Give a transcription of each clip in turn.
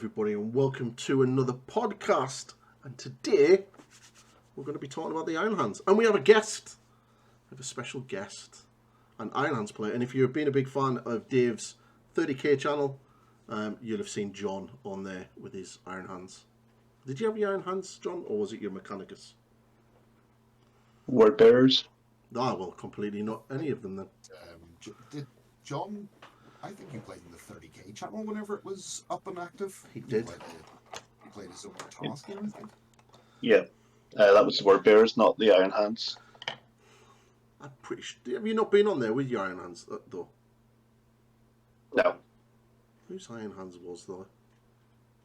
everybody, and welcome to another podcast. And today we're going to be talking about the Iron Hands, and we have a guest. We have a special guest, an Iron Hands player. And if you've been a big fan of Dave's 30k channel, you'll have seen John on there with his Iron Hands. Did you have your Iron Hands, John, or was it your Mechanicus? Word bearers. Ah, well, completely not any of them then. Did John? I think you played in the 30k channel whenever it was up and active. He did. He played his own task game, I think. Yeah, that was the word bearers, not the Iron Hands. I'm pretty sure. Have you not been on there with your Iron Hands, though? No. Whose Iron Hands was, though?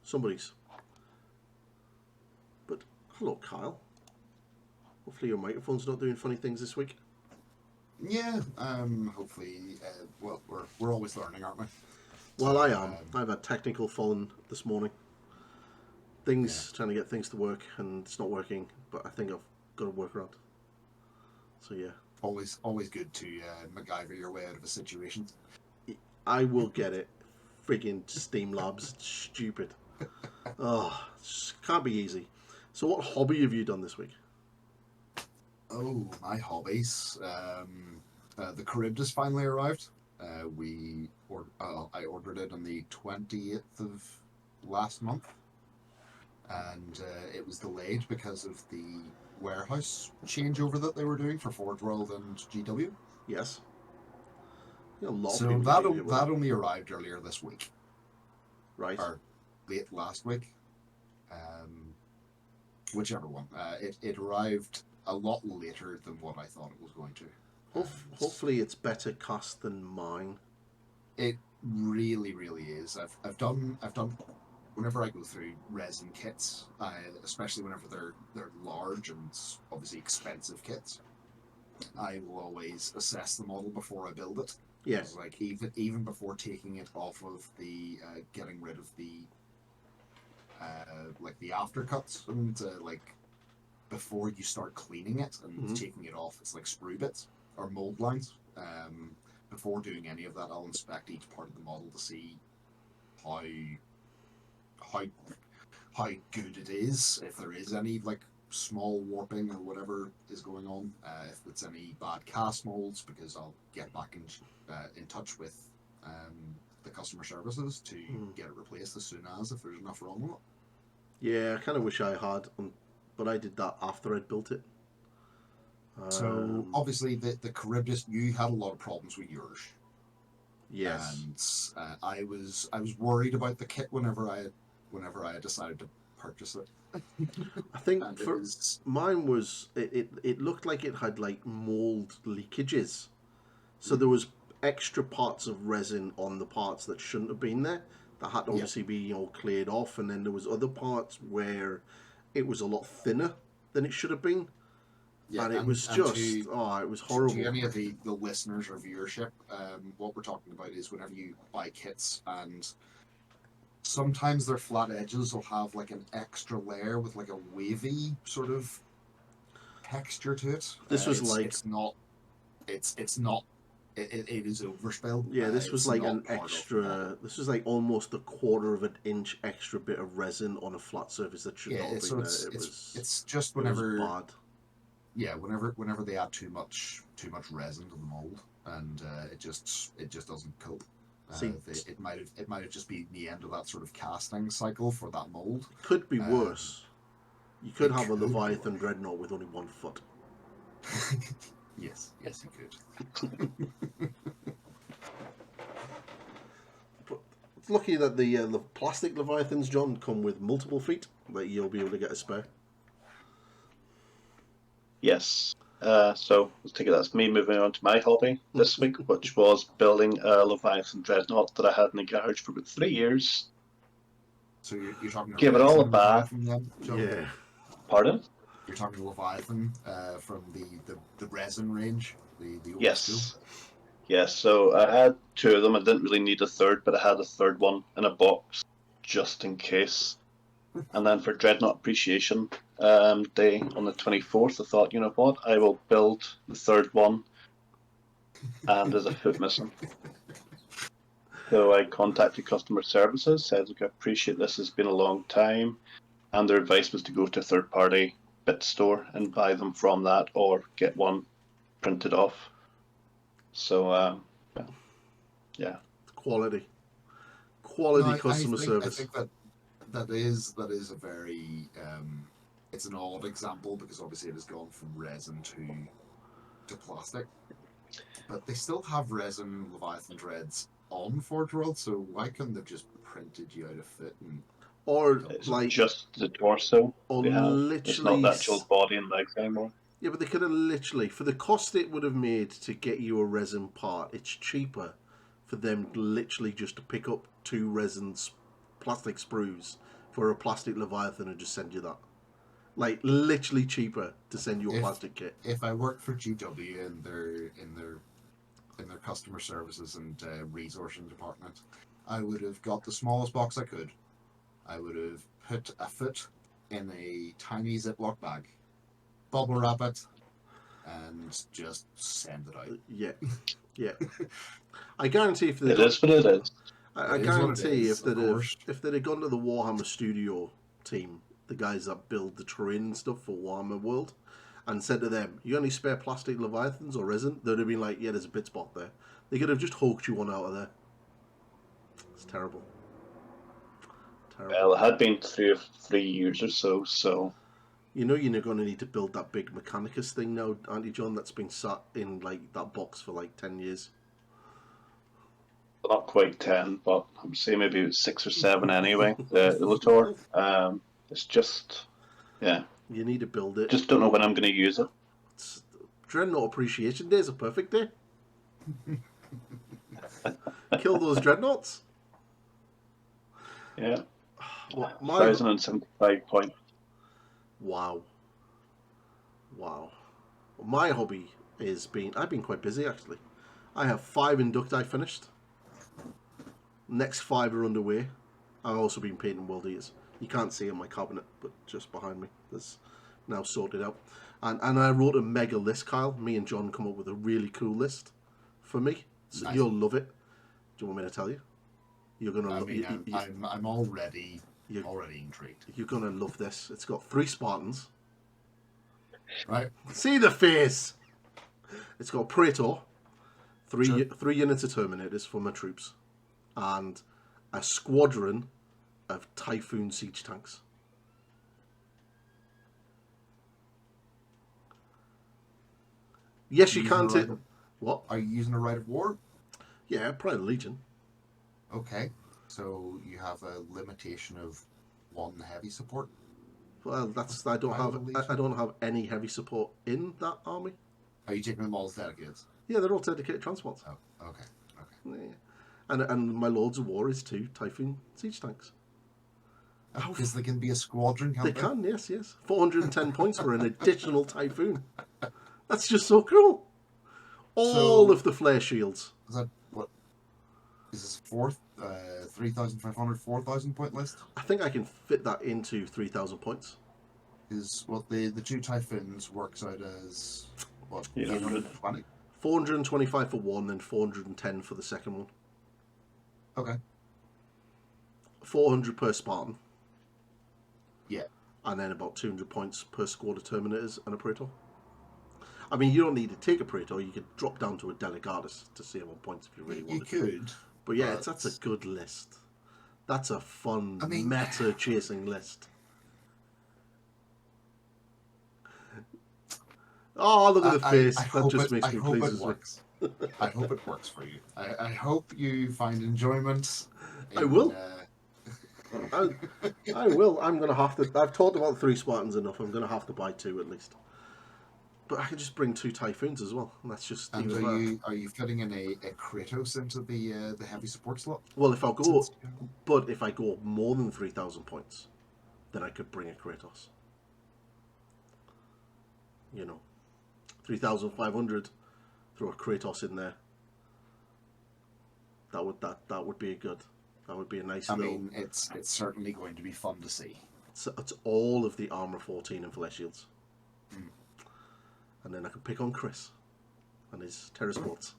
Somebody's. But, hello, Kyle. Hopefully your microphone's not doing funny things this week. Yeah, hopefully, well, we're always learning, aren't we? Well, I am. I've had technical fallen this morning. Trying to get things to work, and it's not working, but I think I've got a workaround. So, yeah. Always good to MacGyver your way out of a situation. I will get it. Friggin' Steam Labs. It's stupid. Oh, it can't be easy. So what hobby have you done this week? Oh, my hobbies. The Charybdis finally arrived. I ordered it on the 28th of last month, and it was delayed because of the warehouse changeover that they were doing for Forge World and GW. Yes. So that only arrived earlier this week. Right. Or late last week. Whichever one. It arrived a lot later than what I thought it was going to. Hopefully it's better cast than mine. It really, really is. I've done whenever I go through resin kits, especially whenever they're large and obviously expensive kits, I will always assess the model before I build it. Yes. Like even before taking it off of the getting rid of the like the aftercuts and like before you start cleaning it and taking it off, it's like sprue bits or mold lines. Before doing any of that, I'll inspect each part of the model to see how good it is, if there is any like small warping or whatever is going on, if it's any bad cast molds, because I'll get back in touch with the customer services to get it replaced as soon as, if there's enough wrong with it. Yeah, I kind of wish I had, but I did that after I'd built it. So obviously the Charybdis, you had a lot of problems with yours. Yes. And I was worried about the kit whenever I had decided to purchase it. I think mine was it looked like it had like mold leakages, so there was extra parts of resin on the parts that shouldn't have been there that had to obviously be cleared off, and then there was other parts where it was a lot thinner than it should have been. Yeah, and it was it was horrible. To any of the listeners or viewership, what we're talking about is whenever you buy kits, and sometimes their flat edges will have like an extra layer with like a wavy sort of texture to it. This was it is overspilled. Yeah, this was like an extra. This was like almost a quarter of an inch extra bit of resin on a flat surface that should not have been there. It's just whenever. It was bad. Yeah, whenever they add too much resin to the mold, and it just doesn't cope. It might have just been the end of that sort of casting cycle for that mold. It could be worse. You could have a Leviathan Dreadnought with only 1 foot. Yes, you could. But it's lucky that the plastic Leviathans, John, come with multiple feet that you'll be able to get a spare. Yes. So let's take it as me moving on to my hobby this week, which was building a Leviathan Dreadnought that I had in the garage for about 3 years. So you're talking give it all a bath. Yeah. Pardon? You're talking Leviathan from the resin range, the old school? School? Yes, so I had 2 of them. I didn't really need a third, but I had a third one in a box just in case. And then for Dreadnought Appreciation Day on the 24th, I thought, you know what, I will build the third one, and there's a foot missing. So I contacted customer services, said, look, I appreciate this has been a long time. And their advice was to go to a third-party bit store and buy them from that or get one printed off. So, yeah. Quality No, customer service. I think that is a very it's an odd example because obviously it has gone from resin to plastic, but they still have resin Leviathan dreads on Forge World, so why couldn't they just printed you out a fit and Or It's like, just the torso or they have. It's not literally, the actual body and legs anymore. yeah, but they could have literally, for the cost it would have made to get you a resin part, it's cheaper for them literally just to pick up 2 resins, plastic sprues for a plastic Leviathan and just send you that. Like, literally cheaper to send you a plastic kit. if I worked for GW in their customer services and resourcing department, I would have got the smallest box I could. I would have put a foot in a tiny Ziploc bag, bubble wrap it, and just send it out. Yeah. I guarantee if they It is what it is. I It is what it guarantee is, if of they'd have gone to the Warhammer Studio team, the guys that build the terrain and stuff for Warhammer World, and said to them, "You got any spare plastic Leviathans or resin?" They'd have been like, "Yeah, there's a bit spot there." They could have just hawked you one out of there. It's terrible. Well, it had been 3 years or so, so You know you're going to need to build that big Mechanicus thing now, aren't you, John? That's been sat in like that box for like 10 years. not quite 10, but I'm saying maybe it was 6 or 7 anyway. The Illutor. It's just, yeah. You need to build it. Just don't know when I'm going to use it. Dreadnought Appreciation Day is a perfect day. Kill those dreadnoughts. Yeah. Well, 1,075 points. Wow. My hobby is I've been quite busy actually. I have 5 Inducti finished. Next 5 are underway. I've also been painting World Eaters. You can't see in my cabinet, but just behind me. That's now sorted out. And I wrote a mega list, Kyle. Me and John come up with a really cool list for me. So Nice. You'll love it. Do you want me to tell you? You're gonna. I'm already intrigued. You're gonna love this. It's got 3 Spartans. Right. See the face. It's got Praetor, 3 Sure. 3 units of Terminators for my troops, and a squadron of Typhoon siege tanks. Yes, you can take. What? Are you using a Rite of War? Yeah, Pride Legion. Okay. So you have a limitation of 1 heavy support. Well, I don't have any heavy support in that army. Are you taking them all as dedicated? Yeah, they're all dedicated transports. Oh, okay. Yeah. And my Lords of War is 2 Typhoon siege tanks. Because they can be a squadron, can't They they? can, yes. 410 points for an additional Typhoon. That's just so cool. All of the flare shields. Is that what? Is this 3,500, 4,000 point list? I think I can fit that into 3,000 points. Is what the 2 Typhoons works out as what? 800. 820? 425 for one and 410 for the second one. Okay. 400 per Spartan. Yeah. And then about 200 points per squad of Terminators and a Praetor. I mean, you don't need to take a Praetor. You could drop down to a Delegatus to save on points if you really wanted to. You could. But yeah, that's a good list. That's a fun, meta chasing list. Oh, look at the face. That just makes me pleased as well. I hope it works for you. I hope you find enjoyment. I will. I will. I'm going to have to. I've talked about 3 Spartans enough. I'm going to have to buy 2 at least. But I can just bring 2 Typhoons as well. And that's just. And are you fitting in a Kratos into the heavy support slot? Well, if I go more than 3,000 points, then I could bring a Kratos. 3,500. Throw a Kratos in there. That would be a good. That would be a nice. I mean, it's certainly going to be fun to see. It's all of the armor 14 and flare shields. And then I could pick on Chris and his terror sports.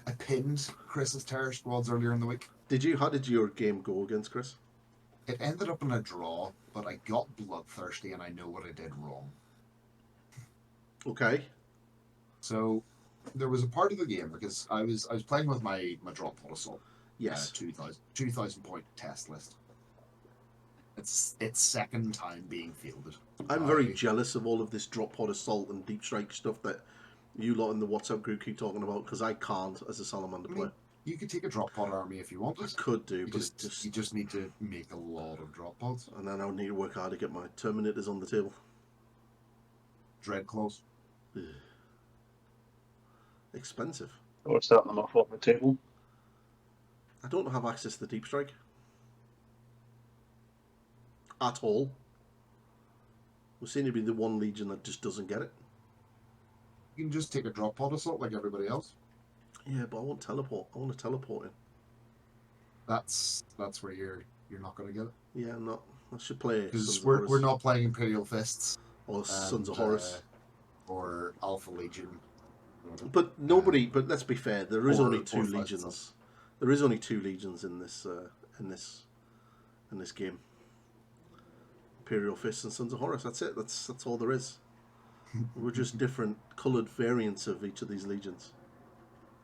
I pinned Chris's Terror Squads earlier in the week. Did you? How did your game go against Chris? It ended up in a draw, but I got bloodthirsty and I know what I did wrong. Okay. So there was a part of the game because I was playing with my drop pod assault. Yes. 2,000 point test list. It's second time being fielded. I'm very jealous of all of this drop pod assault and deep strike stuff that you lot in the WhatsApp group keep talking about, because I can't as a salamander player. You could take a drop pod army if you wanted. I could do, but you just need to make a lot of drop pods. And then I would need to work hard to get my Terminators on the table. Dreadclaws. Expensive. Or setting them off the table. I don't have access to deep strike at all. We seem to be the one legion that just doesn't get it. You can just take a drop pod assault like everybody else. Yeah, but I want teleport. I want to teleport in. That's where you're not going to get it. Yeah, I'm not. I should play. Because we're not playing Imperial Fists or Sons of Horus or Alpha Legion. But nobody. But let's be fair. There is only two legions. There is only two legions in this game. Imperial Fists and Sons of Horus. That's it. That's all there is. We're just different coloured variants of each of these legions.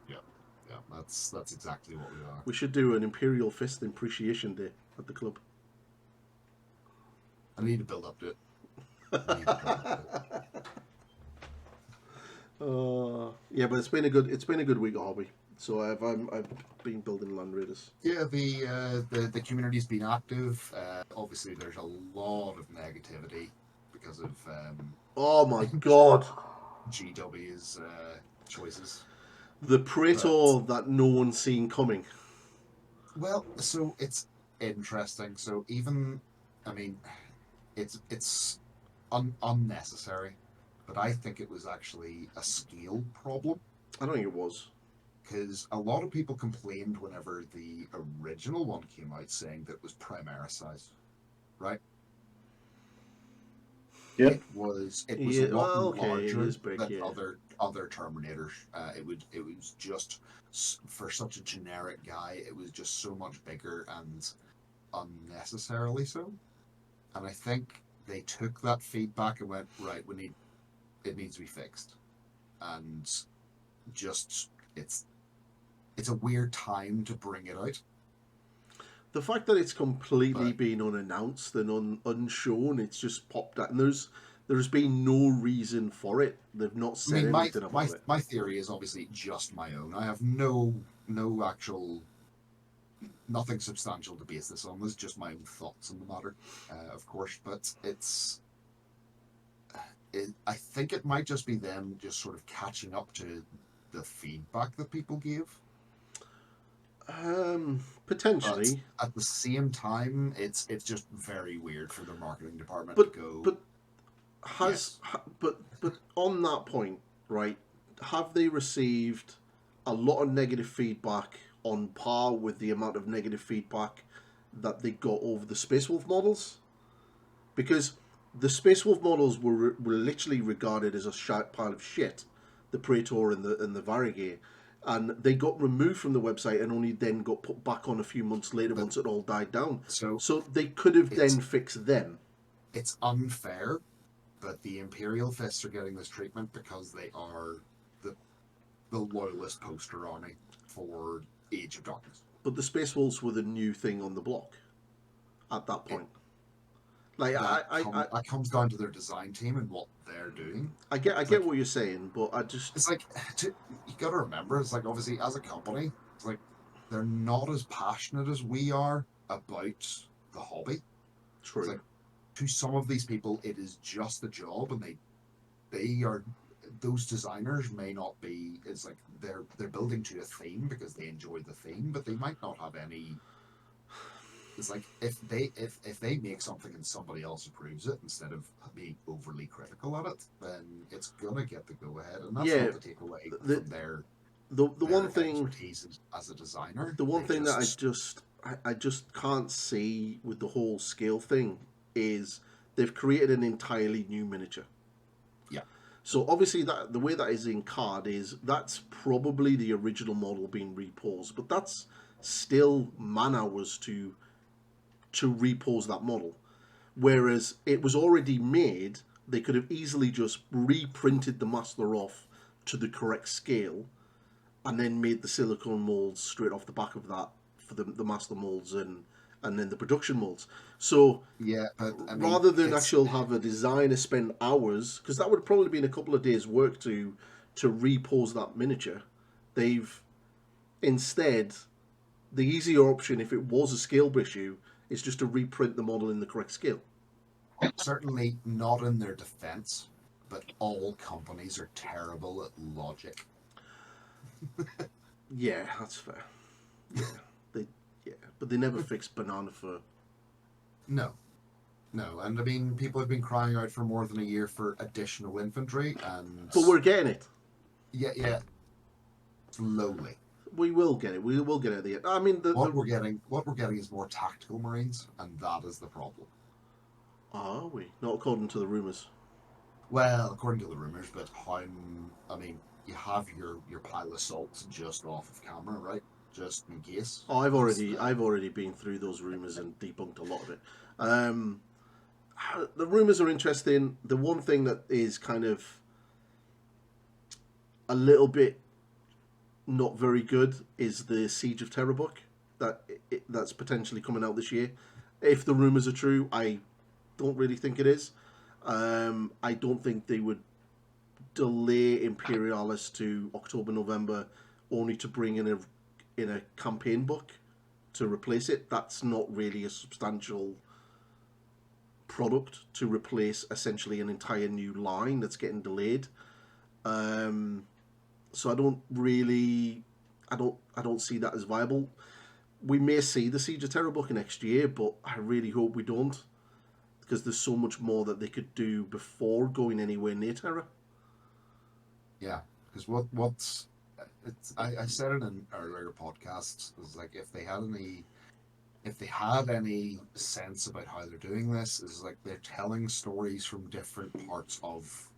Yeah, that's exactly what we are. We should do an Imperial Fist Appreciation Day at the club. I need to build up to it. Yeah, but it's been a good week of hobby. So I've been building Land Raiders. Yeah, the community's been active. Obviously, there's a lot of negativity because of oh my god, GW's choices. The Praetor that no one's seen coming. Well, so it's interesting. So even, I mean, it's unnecessary, but I think it was actually a scale problem. I don't think it was. Because a lot of people complained whenever the original one came out, saying that it was Primaris, right? Yeah. It was a lot larger big, than other Terminators. It was just, for such a generic guy, it was just so much bigger and unnecessarily so. And I think they took that feedback and went, right, it needs to be fixed. And just it's a weird time to bring it out. The fact that it's completely been unannounced and unshown, it's just popped out, and there's been no reason for it. They've not said anything about it. My theory is obviously just my own. I have no actual, nothing substantial to base this on. This is just my own thoughts on the matter, of course. But I think it might just be them just sort of catching up to the feedback that people gave. Potentially. But at the same time, it's just very weird for the marketing department to go. But on that point, right? Have they received a lot of negative feedback on par with the amount of negative feedback that they got over the Space Wolf models? Because the Space Wolf models were literally regarded as a pile of shit. The Praetor and the Varigate. And they got removed from the website and only then got put back on a few months later once it all died down. So they could have then fixed them. It's unfair that the Imperial Fists are getting this treatment because they are the loyalist poster army for Age of Darkness. But the Space Wolves were the new thing on the block at that point. That comes down to their design team and what they're doing. I get what you're saying, but it's like you got to remember, it's like obviously as a company, it's like they're not as passionate as we are about the hobby. True. It's like, to some of these people, it is just a job, and they are, those designers may not be. It's like they're building to a theme because they enjoy the theme, but they might not have any. It's like if they make something and somebody else approves it instead of being overly critical at it, then it's gonna get the go ahead, and that's not to take away from their one thing expertise as a designer. The one thing that I just can't see with the whole scale thing is they've created an entirely new miniature. Yeah. So obviously that the way that is in card is that's probably the original model being reposed, but that's still man hours to repose that model. Whereas it was already made, they could have easily just reprinted the master off to the correct scale and then made the silicone molds straight off the back of that for the master molds and then the production molds. So Yeah, but I mean, rather than it's actual have a designer spend hours, because that would have probably been a couple of days' work to repose that miniature, they've instead the easier option if it was a scale issue is just to reprint the model in the correct scale. certainly not in their defense, but all companies are terrible at logic. Yeah, that's fair. Yeah, they but they never fixed banana fur. No, no, and I mean, people have been crying out for more than a year for additional infantry, and But we're getting it. yeah, slowly. We will get it. We will get it at the end. I mean, What we're getting is more tactical marines, and that is the problem. Are we? Not according to the rumours. Well, according to the rumors, but how? I mean, you have your pile of salt just off of camera, right? Just in case. Oh, I've already been through those rumours and debunked a lot of it. Um, the rumours are interesting. The one thing that is kind of a little bit not very good is the Siege of Terror book that's potentially coming out this year. If the rumours are true, I don't really think it is. I don't think they would delay Imperialis to October, November, only to bring in a campaign book to replace it. That's not really a substantial product to replace essentially an entire new line that's getting delayed. So I don't see that as viable. We may see the Siege of Terror book next year, but I really hope we don't, because there's so much more that they could do before going anywhere near Terror. Yeah, because I said in an earlier podcast, is like if they had any sense about how they're doing this, is like they're telling stories from different parts of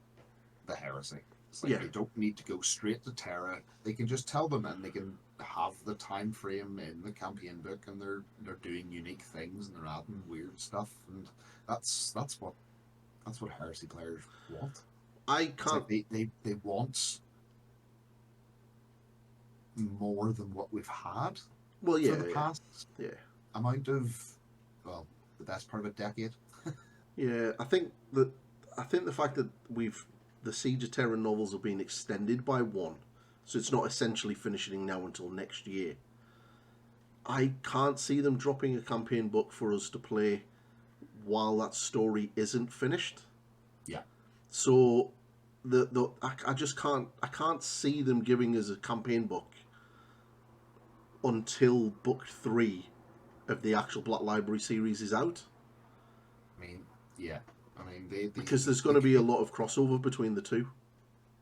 the heresy. It's like they don't need to go straight to Terra. They can just tell them, and they can have the time frame in the campaign book, and they're doing unique things, and they're adding weird stuff, and that's what heresy players want. I can't. Like they want more than what we've had. Well, yeah, for the past amount of the best part of a decade. Yeah, I think the fact that the Siege of Terror novels are being extended by one, so it's not essentially finishing now until next year. I can't see them dropping a campaign book for us to play while that story isn't finished. Yeah. So I just can't see them giving us a campaign book until book 3 of the actual Black Library series is out. I mean, yeah. I mean, because there's going to be a lot of crossover between the two.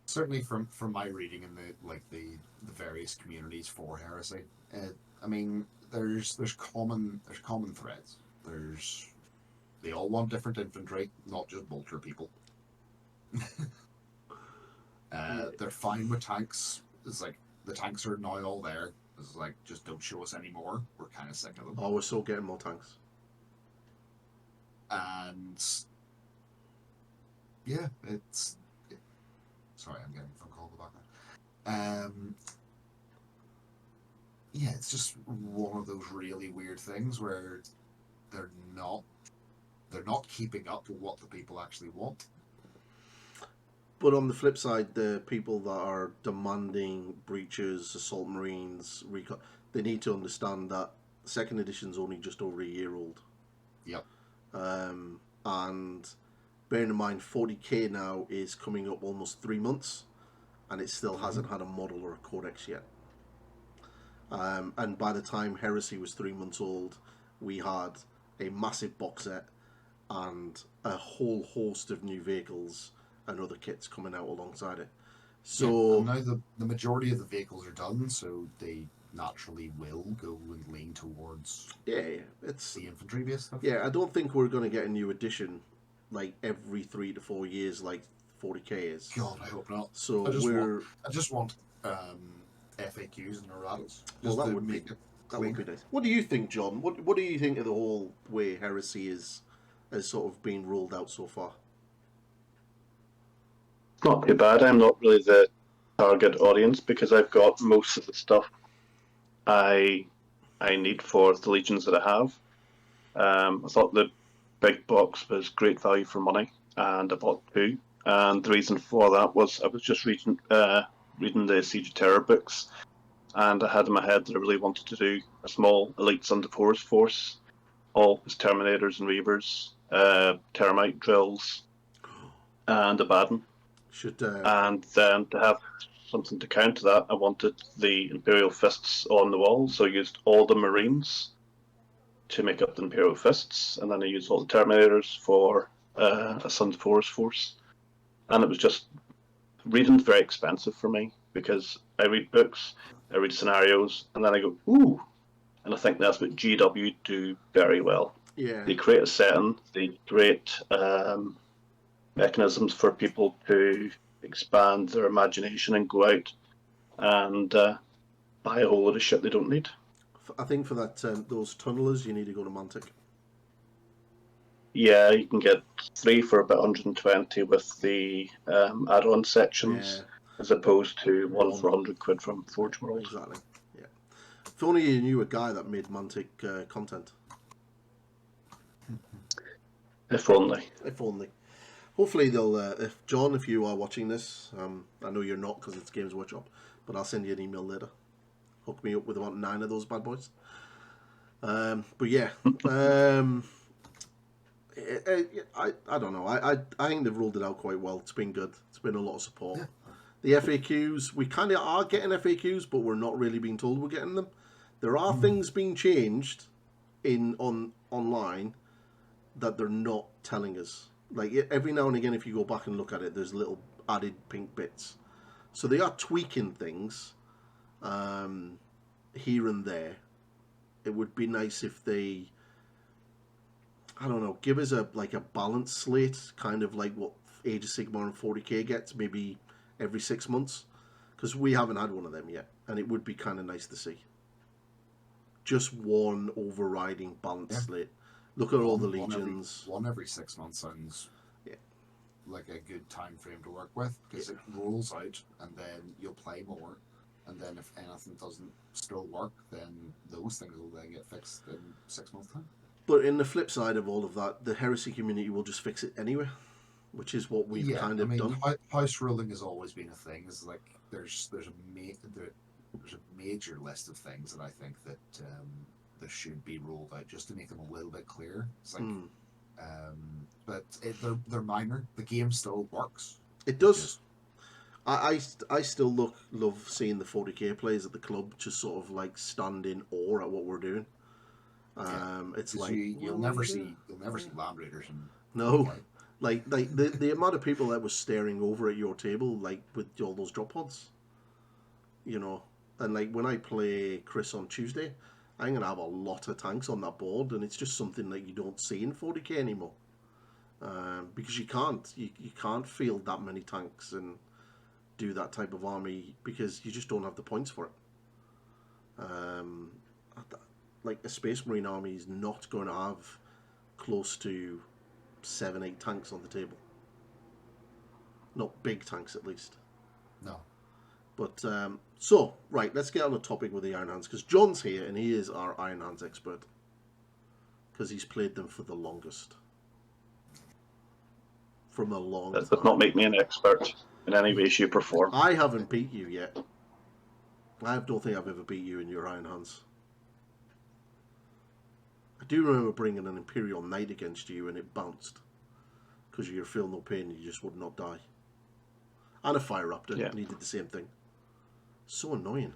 Certainly, from my reading in the various communities for heresy, I mean, there's common threads. They all want different infantry, not just bolter people. They're fine with tanks. It's like the tanks are now all there. It's like, just don't show us anymore. We're kind of sick of them. Oh, we're still getting more tanks. And yeah, sorry, I'm getting a phone call in the background. Yeah, it's just one of those really weird things where they're not keeping up with what the people actually want. But on the flip side, the people that are demanding breaches, assault marines, recon, they need to understand that second edition's only just over a year old. Yep. And bearing in mind 40k now is coming up almost 3 months, and it still hasn't had a model or a codex yet. And by the time Heresy was 3 months old, we had a massive box set and a whole host of new vehicles and other kits coming out alongside it. So yeah, now the majority of the vehicles are done, so they naturally will go and lean towards it's the infantry based stuff. Yeah, I don't think we're going to get a new edition like every 3 to 4 years like 40k is. God, I hope not. So I just want FAQs and erratas. Well, Just that to would make be it that would clear. be nice. What do you think, John? What do you think of the whole way heresy has sort of been rolled out so far? Not too bad. I'm not really the target audience because I've got most of the stuff I need for the legions that I have. I thought the big box was great value for money, and I bought two. And the reason for that was I was just reading the Siege of Terror books, and I had in my head that I really wanted to do a small elite Sons of Horus force, all as Terminators and Reavers, Termite drills, and a Baden. And then to have something to counter that, I wanted the Imperial Fists on the wall, so I used all the Marines to make up the Imperial Fists, and then I used all the Terminators for a Sons of Horus force. And it was just, reading's very expensive for me, because I read books, I read scenarios, and then I go, ooh! And I think that's what GW do very well. Yeah. They create a setting, they create mechanisms for people to expand their imagination and go out and buy a whole lot of shit they don't need. I think for that those tunnelers, you need to go to Mantic. Yeah, you can get 3 for about 120 with the add-on sections, as opposed to one for 100 quid from Forge World. Exactly. Yeah. If only you knew a guy that made Mantic content. If only. If only. Hopefully they'll. If John, if you are watching this, I know you're not because it's Games Workshop, but I'll send you an email later. Hook me up with about 9 of those bad boys. But yeah, I don't know. I think they've rolled it out quite well. It's been good. It's been a lot of support. Yeah. The FAQs, we kind of are getting FAQs, but we're not really being told we're getting them. There are things being changed online that they're not telling us. Like every now and again, if you go back and look at it, there's little added pink bits. So they are tweaking things here and there. It would be nice if they, I don't know, give us a balanced slate, kind of like what Age of Sigmar and 40k gets, maybe every 6 months, because we haven't had one of them yet, and it would be kind of nice to see. Just one overriding balanced slate. Look at all the legions. One every 6 months sounds like a good time frame to work with, because it rolls out and then you'll play more, and then if anything doesn't still work, then those things will then get fixed in 6 months' time. But in the flip side of all of that, the heresy community will just fix it anyway, which is what we've kind of done. House ruling has always been a thing. It's like there's a major list of things that I think that that should be rolled out just to make them a little bit clearer. It's like, but they're minor. The game still works. It does. I still love seeing the 40k players at the club just sort of like stand in awe at what we're doing. It's like you'll never see Land Raiders and no, like the amount of people that was staring over at your table, like with all those drop pods, you know, and like when I play Chris on Tuesday, I'm gonna have a lot of tanks on that board, and it's just something that you don't see in 40k anymore, because you can't field that many tanks and do that type of army because you just don't have the points for it. Like a Space Marine army is not going to have close to 7-8 tanks on the table. Not big tanks, at least. No. But so right, let's get on the topic with the Iron Hands, because John's here and he is our Iron Hands expert because he's played them for the longest. From a long time. That does not make me an expert in any way, shape, or form. I haven't beat you yet. I don't think I've ever beat you in your Iron Hands. I do remember bringing an Imperial Knight against you and it bounced because you were feeling no pain and you just would not die. And a Fire Raptor, and he did the same thing. So annoying.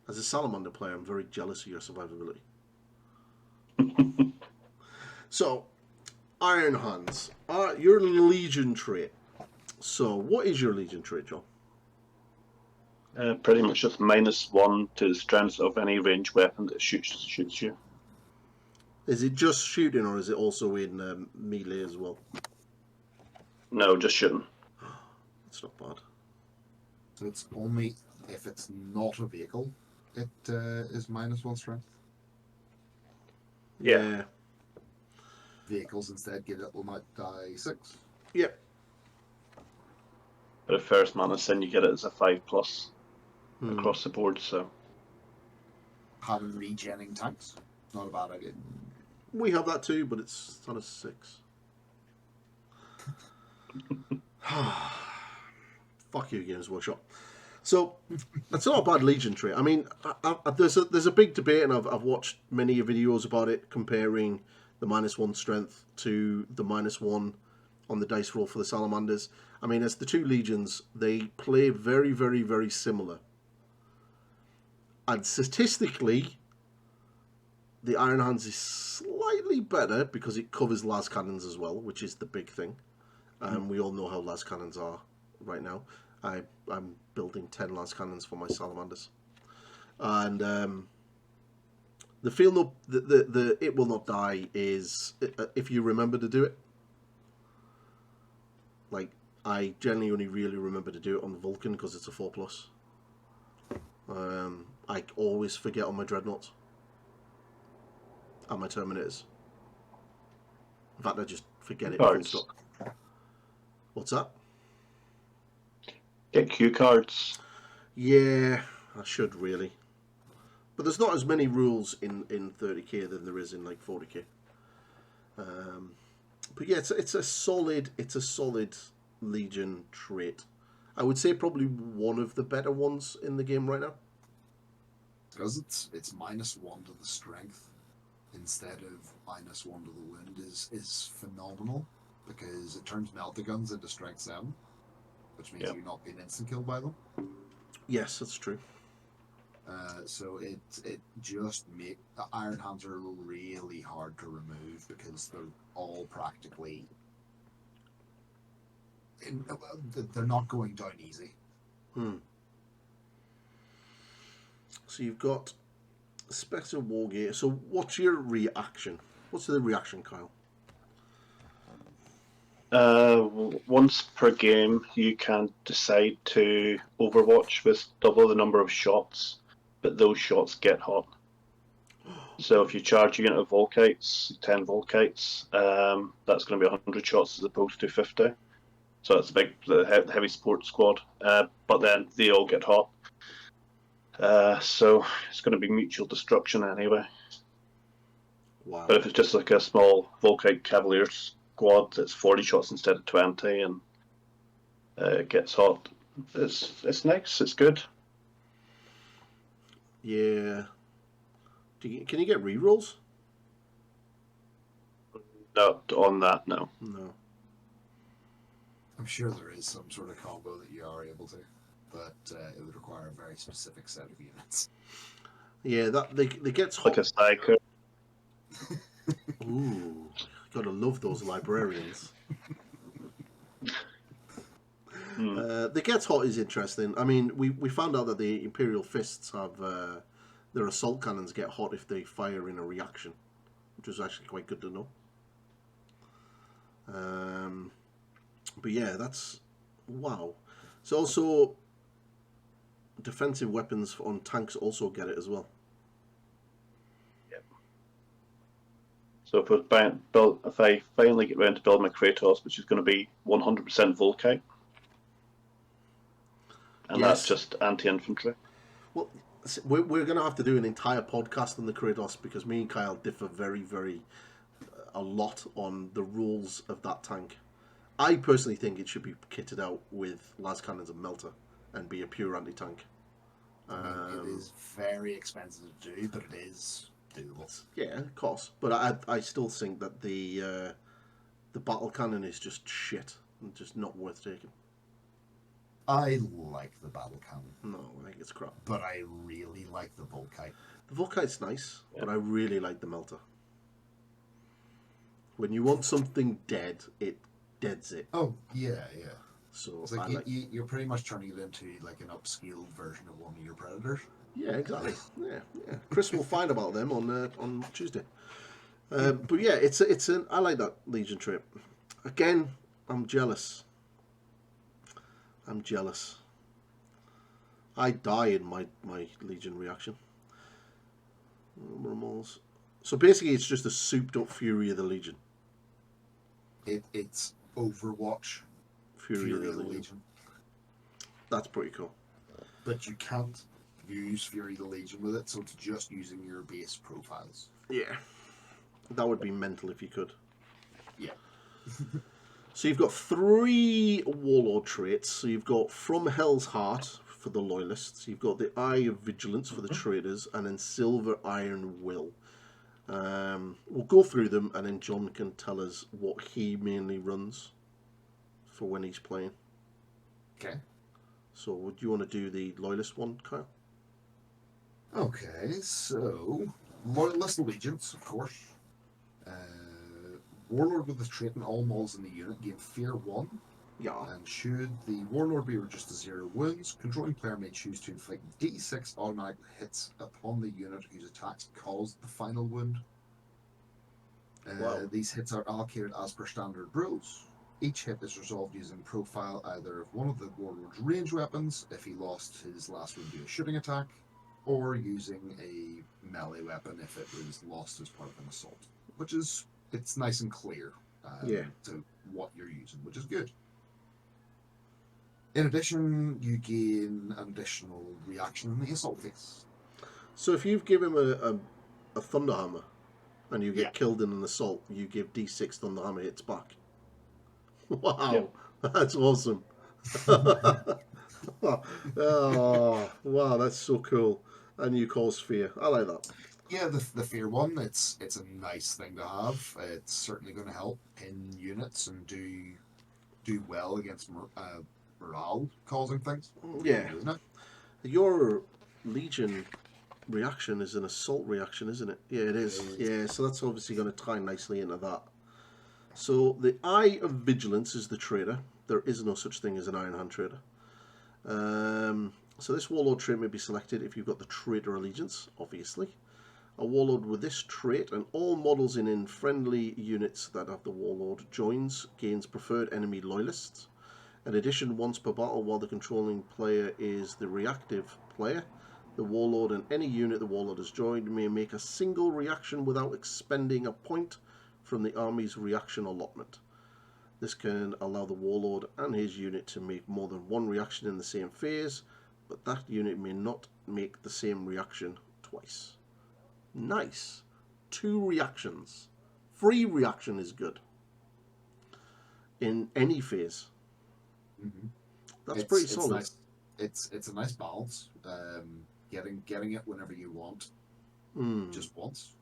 As a Salamander player, I'm very jealous of your survivability. So, Iron Hands. Your Legion trait. So, what is your Legion trait, John? Pretty much just -1 to the strength of any ranged weapon that shoots you. Is it just shooting, or is it also in melee as well? No, just shooting. That's not bad. So it's only if it's not a vehicle, it is -1 strength. Yeah. Vehicles instead get it will not die 6. Yep. But if first mana sin, you get it as a 5+ across the board. So having regenning tanks, not a bad idea. We have that too, but it's on a 6. Fuck you, Games Workshop. So that's not a bad Legion trait. I mean, there's a big debate, and I've watched many videos about it, comparing the -1 strength to the -1 on the dice roll for the Salamanders. I mean, as the two Legions, they play very, very, very similar. And statistically, the Iron Hands is slightly better because it covers las cannons as well, which is the big thing. We all know how las cannons are right now. I'm building 10 las cannons for my Salamanders, and the feel no the it will not die is if you remember to do it. Like, I generally only really remember to do it on the Vulcan because it's a 4+. I always forget on my Dreadnoughts and my Terminators. In fact, I just forget it full stop. What's that? get cue cards. Yeah, I should really. But there's not as many rules in 30k than there is in like 40k. But yeah, it's a solid Legion trait. I would say probably one of the better ones in the game right now. Because it's -1 to the strength instead of -1 to the wound is phenomenal, because it turns melta guns into strength 7, which means you're not being instant killed by them. Yes, that's true. So it just make the Iron Hands are really hard to remove because they're all practically they're not going down easy. So you've got Spectre Wargear. So what's your reaction? What's the reaction, Kyle? Once per game, you can decide to overwatch with double the number of shots, but those shots get hot. So if you charge a unit of Volkites, 10 Volkites, that's going to be 100 shots as opposed to 50. So that's the heavy support squad. But then they all get hot. So it's going to be mutual destruction anyway. Wow. But if it's just like a small Volkite Cavalier squad, it's 40 shots instead of 20, and it gets hot. It's nice. It's good. Yeah. Can you get rerolls? Not on that, no. No. I'm sure there is some sort of combo that you are able to, but it would require a very specific set of units. Yeah, that they gets hot. Like a Psyker. Ooh, gotta love those librarians. The Gets Hot is interesting. I mean, we found out that the Imperial Fists have their assault cannons get hot if they fire in a reaction, which is actually quite good to know. But yeah, that's wow. So also defensive weapons on tanks also get it as well. Yep. So if I finally get around to build my Kratos, which is going to be 100% Volkite, and that's just anti-infantry. Well, we're going to have to do an entire podcast on the Kratos because me and Kyle differ very, very a lot on the rules of that tank. I personally think it should be kitted out with las cannons and melter and be a pure anti-tank. It is very expensive to do, but it is doable. Yeah, of course. But I still think that the battle cannon is just shit and just not worth taking. I like the battle cannon. No, I think it's crap. But I really like the Volkite. The Volkite's nice, but I really like the melter. When you want something dead, it deads it. Oh, yeah. So it's like, you're pretty much turning it into like an upscaled version of one of your Predators. Yeah, exactly. Yeah. Chris will find about them on Tuesday. But yeah, it's an I like that Legion trip. Again, I'm jealous. I'm jealous. I die in my Legion reaction. Remorse. So basically, it's just a souped-up Fury of the Legion. It's Overwatch Fury of the Legion. That's pretty cool. But you can't use Fury of the Legion with it, so it's just using your base profiles. Yeah. That would be mental if you could. Yeah. So you've got 3 Warlord traits. So you've got From Hell's Heart for the Loyalists. You've got the Eye of Vigilance for the Traitors. And then Silver Iron Will. We'll go through them, and then John can tell us what he mainly runs for when he's playing. Okay. So would you want to do the Loyalist one, Kyle? Okay, so Loyalist Allegiance, of course. Warlord with the trait in all models in the unit gain Fear 1. Yeah. And should the Warlord be reduced to 0 wounds, controlling player may choose to inflict D6 automatic hits upon the unit whose attacks caused the final wound. Wow. These hits are allocated as per standard rules. Each hit is resolved using profile either of one of the Warlord's range weapons, if he lost his last wound to a shooting attack, or using a melee weapon if it was lost as part of an assault. Which is, it's nice and clear to what you're using, which is good. In addition, you gain an additional reaction in the assault phase. So if you've given him a Thunderhammer and you get killed in an assault, you give D6 Thunderhammer hits back. Wow, that's awesome. Oh, wow, that's so cool. And you cause fear. I like that. Yeah, the Fear 1, it's a nice thing to have. It's certainly going to help in units and do well against morale causing things. Yeah. Isn't it? Your Legion reaction is an assault reaction, isn't it? Yeah, it is. Yeah, so that's obviously going to tie nicely into that. So the Eye of Vigilance is the traitor. There is no such thing as an Iron Hand traitor. So this Warlord trait may be selected if you've got the Traitor Allegiance, obviously. A Warlord with this trait and all models in friendly units that have the Warlord joins gains preferred enemy loyalists. In addition, once per battle while the controlling player is the reactive player, the Warlord and any unit the Warlord has joined may make a single reaction without expending a point from the army's reaction allotment. This can allow the Warlord and his unit to make more than one reaction in the same phase, but that unit may not make the same reaction twice. Nice. 2 reactions. Free reaction is good. In any phase. Mm-hmm. That's pretty solid. Nice. It's a nice balance. Getting it whenever you want, just once.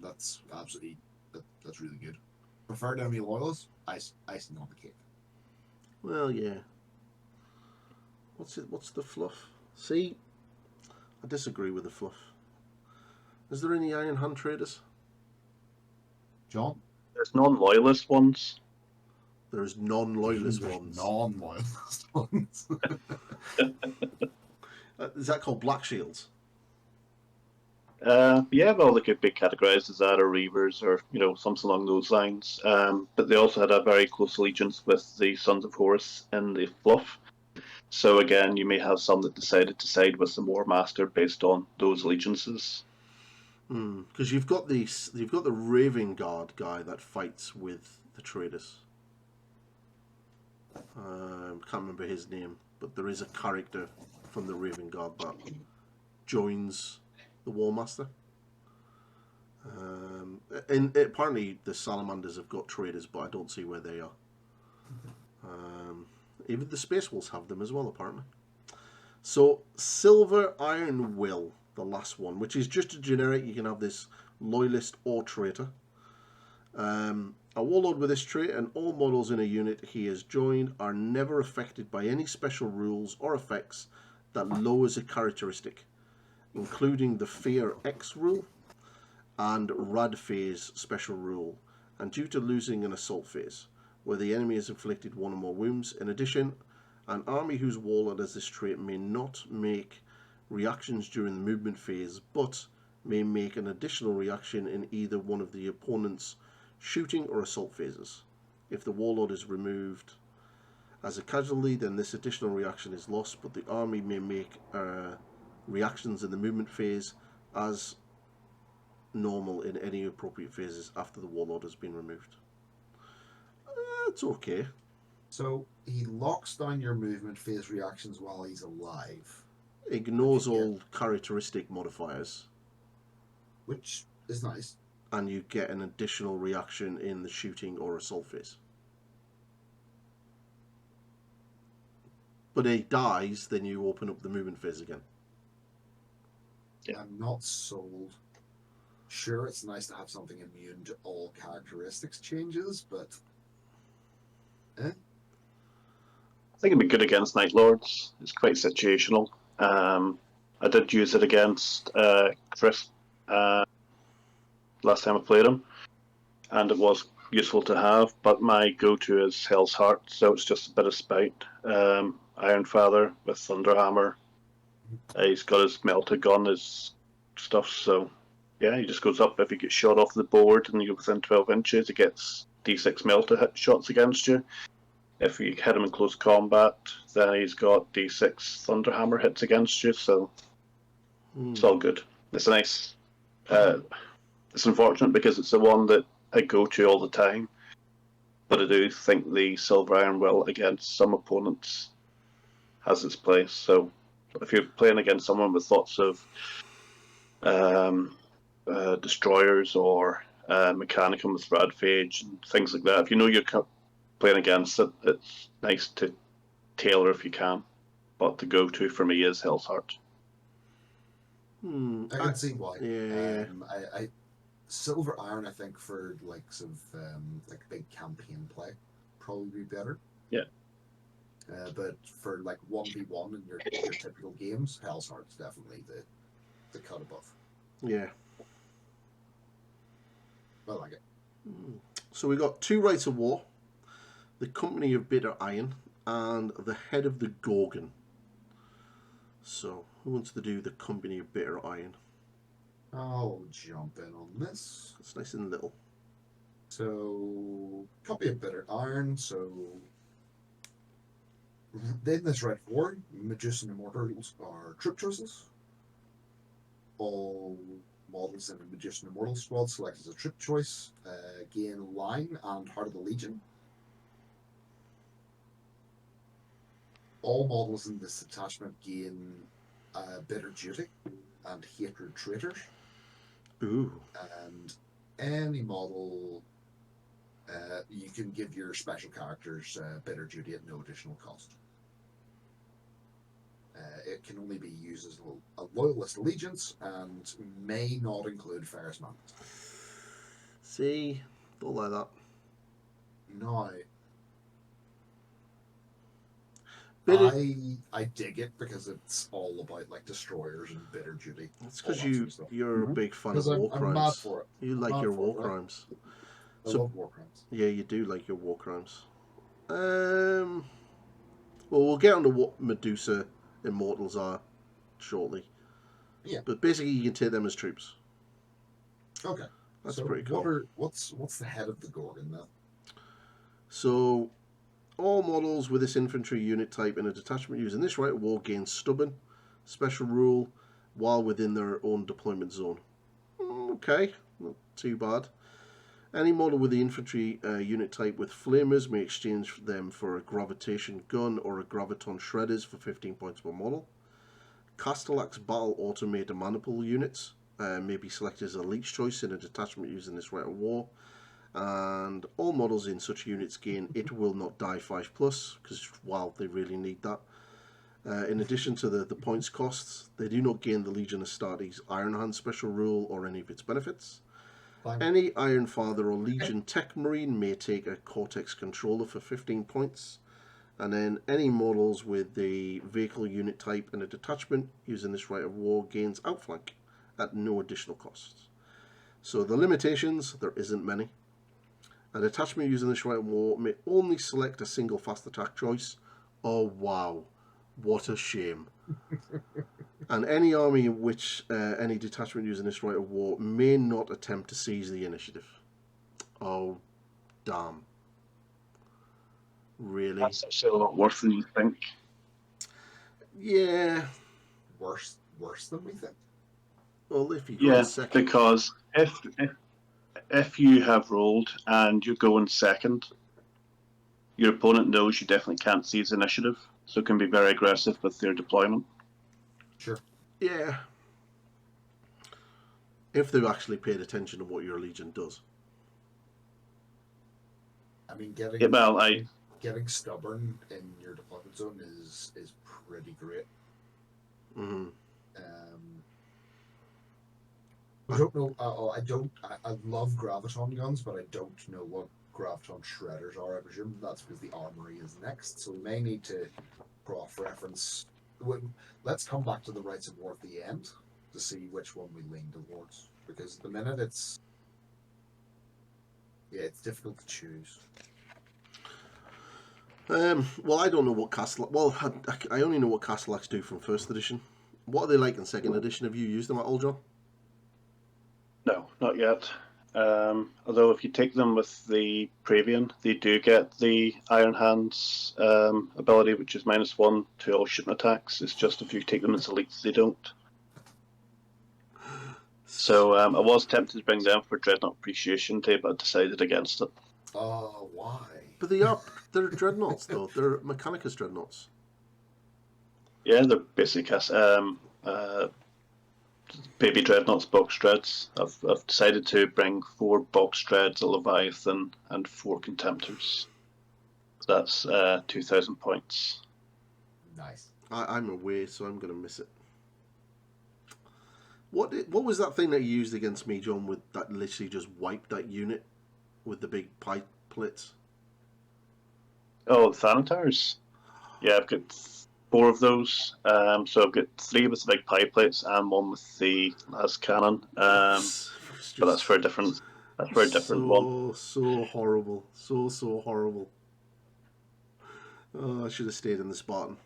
That's absolutely that's really good. Preferred enemy loyalists, icing on the cake. Well, yeah. What's the fluff? See, I disagree with the fluff. Is there any Iron Hand traders? John? There's non-loyalist ones. There's non-loyalist ones. Non-loyalist ones. Is that called Black Shields? Yeah, well, they could be categorized as that or Reavers or, something along those lines. But they also had a very close allegiance with the Sons of Horus in the fluff. So again, you may have some that decided to side with the War Master based on those allegiances. Because you've got the Raven Guard guy that fights with the traders. Can't remember his name, but there is a character from the Raven Guard that joins the War Master. And apparently the Salamanders have got traders, but I don't see where they are. Even the Space Wolves have them as well, apparently. So Silver Iron Will, the last one, which is just a generic. You can have this loyalist or traitor. A Warlord with this trait and all models in a unit he has joined are never affected by any special rules or effects that lowers a characteristic, including the Fear X rule and Rad Phase special rule, and due to losing an assault phase, where the enemy has inflicted 1 or more wounds. In addition, an army whose Warlord has this trait may not make reactions during the movement phase, but may make an additional reaction in either one of the opponent's shooting or assault phases. If the warlord is removed as a casualty, then this additional reaction is lost, but the army may make reactions in the movement phase as normal in any appropriate phases after the warlord has been removed. It's okay. So he locks down your movement phase reactions while he's alive. Ignores all characteristic modifiers. Which is nice. And you get an additional reaction in the shooting or assault phase. But he dies, then you open up the movement phase again. Yeah. I'm not sold. Sure, it's nice to have something immune to all characteristics changes, but... I think it'd be good against Night Lords. It's quite situational. I did use it against Chris last time I played him, and it was useful to have, but my go-to is Hell's Heart, so it's just a bit of spite. Iron Father with Thunderhammer. He's got his melted gun, his stuff, so yeah, he just goes up. If he gets shot off the board and you're within 12 inches, he gets D6 melter hit shots against you. If you hit him in close combat, then he's got D6 Thunderhammer hits against you, so it's all good. It's nice. It's unfortunate because it's the one that I go to all the time, but I do think the Silver Iron Will against some opponents has its place. So if you're playing against someone with lots of destroyers or Mechanicum with Radphage and things like that, if you know you're playing against it, it's nice to tailor if you can. But the go-to for me is Hell's Heart. I can see why. Yeah. I Silver Iron, I think, for likes of like big campaign play, probably be better. Yeah. But for like 1v1 in your typical games, Hell's Heart's definitely the cut above. Yeah. I like it. So we got 2 Rites of War, the Company of Bitter Iron, and the Head of the Gorgon. So who wants to do the Company of Bitter Iron? I'll jump in on this. It's nice and little. So, copy of Bitter Iron. So, in this Red War, Magician Immortals are troop choices. All models in the Magician Immortal squad select as a troop choice gain Line and Heart of the Legion. All models in this detachment gain Bitter Duty and Hatred Traitors. Ooh. And any model, you can give your special characters Bitter Duty at no additional cost. It can only be used as a Loyalist Allegiance and may not include Ferrous Mantis. See? Don't like that. Now, I dig it because it's all about like destroyers and Bitter Duty. It's because you're a big fan of war crimes. I'm mad for it. You like your war crimes. I love war crimes. Yeah, you do like your war crimes. Well, we'll get on to what Medusa Immortals are shortly. Yeah. But basically, you can take them as troops. Okay. That's pretty cool. What's the head of the Gorgon then? So, all models with this infantry unit type in a detachment using this Rite of War gain Stubborn, special rule, while within their own deployment zone. Okay, not too bad. Any model with the infantry unit type with Flamers may exchange them for a Gravitation Gun or a Graviton Shredders for 15 points per model. Castellax Battle Automator Maniple units may be selected as a leech choice in a detachment using this Rite of War. And all models in such units gain It Will Not Die 5+, because, wow, they really need that. In addition to the points costs, they do not gain the Legion Astartes Iron Hand special rule or any of its benefits. Fine. Any Iron Father or Legion Tech Marine may take a Cortex Controller for 15 points. And then any models with the vehicle unit type in a detachment using this Rite of War gains Outflank at no additional costs. So the limitations, there isn't many. A detachment using this Rite of War may only select a single fast attack choice. Oh wow, what a shame. And any army in which any detachment using this Rite of War may not attempt to seize the initiative. Oh, damn. really. That's actually a lot worse than you think. Yeah. Worse than we think. Well, if you go in second. Because if you have rolled and you go in second, your opponent knows you definitely can't seize initiative, so can be very aggressive with their deployment. Sure. Yeah. If they've actually paid attention to what your Legion does. I mean, getting stubborn in your deployment zone is pretty great. Mm-hmm. I don't know. I love graviton guns, but I don't know what graviton shredders are. I presume that's because the armory is next, so we may need to cross-reference. Let's come back to the Rights of War at the end to see which one we lean towards, because at the minute it's difficult to choose. Well, I don't know what Castle. Well, I only know what Castellax do from first edition. What are they like in second edition? Have you used them at all, John? No, not yet. Although if you take them with the Praevian, they do get the Iron Hands ability, which is -1 to all shooting attacks. It's just if you take them as elites, they don't. So I was tempted to bring them for Dreadnought Appreciation Day, but I decided against it. Why? But they're dreadnoughts though. They're Mechanicus dreadnoughts. Yeah, they're basic baby dreadnoughts, box dreads. I've decided to bring 4 box dreads, a Leviathan, and 4 contemptors. That's 2,000 points. Nice. I'm away, so I'm going to miss it. What was that thing that you used against me, John, with that literally just wiped that unit with the big pipe plates? Oh, Thanatars. Yeah, I've got 4 of those. So I've got 3 with the big pie plates and 1 with the las cannon. But that's for a different. That's for a different one. So horrible. So horrible. Oh, I should have stayed in the Spartan.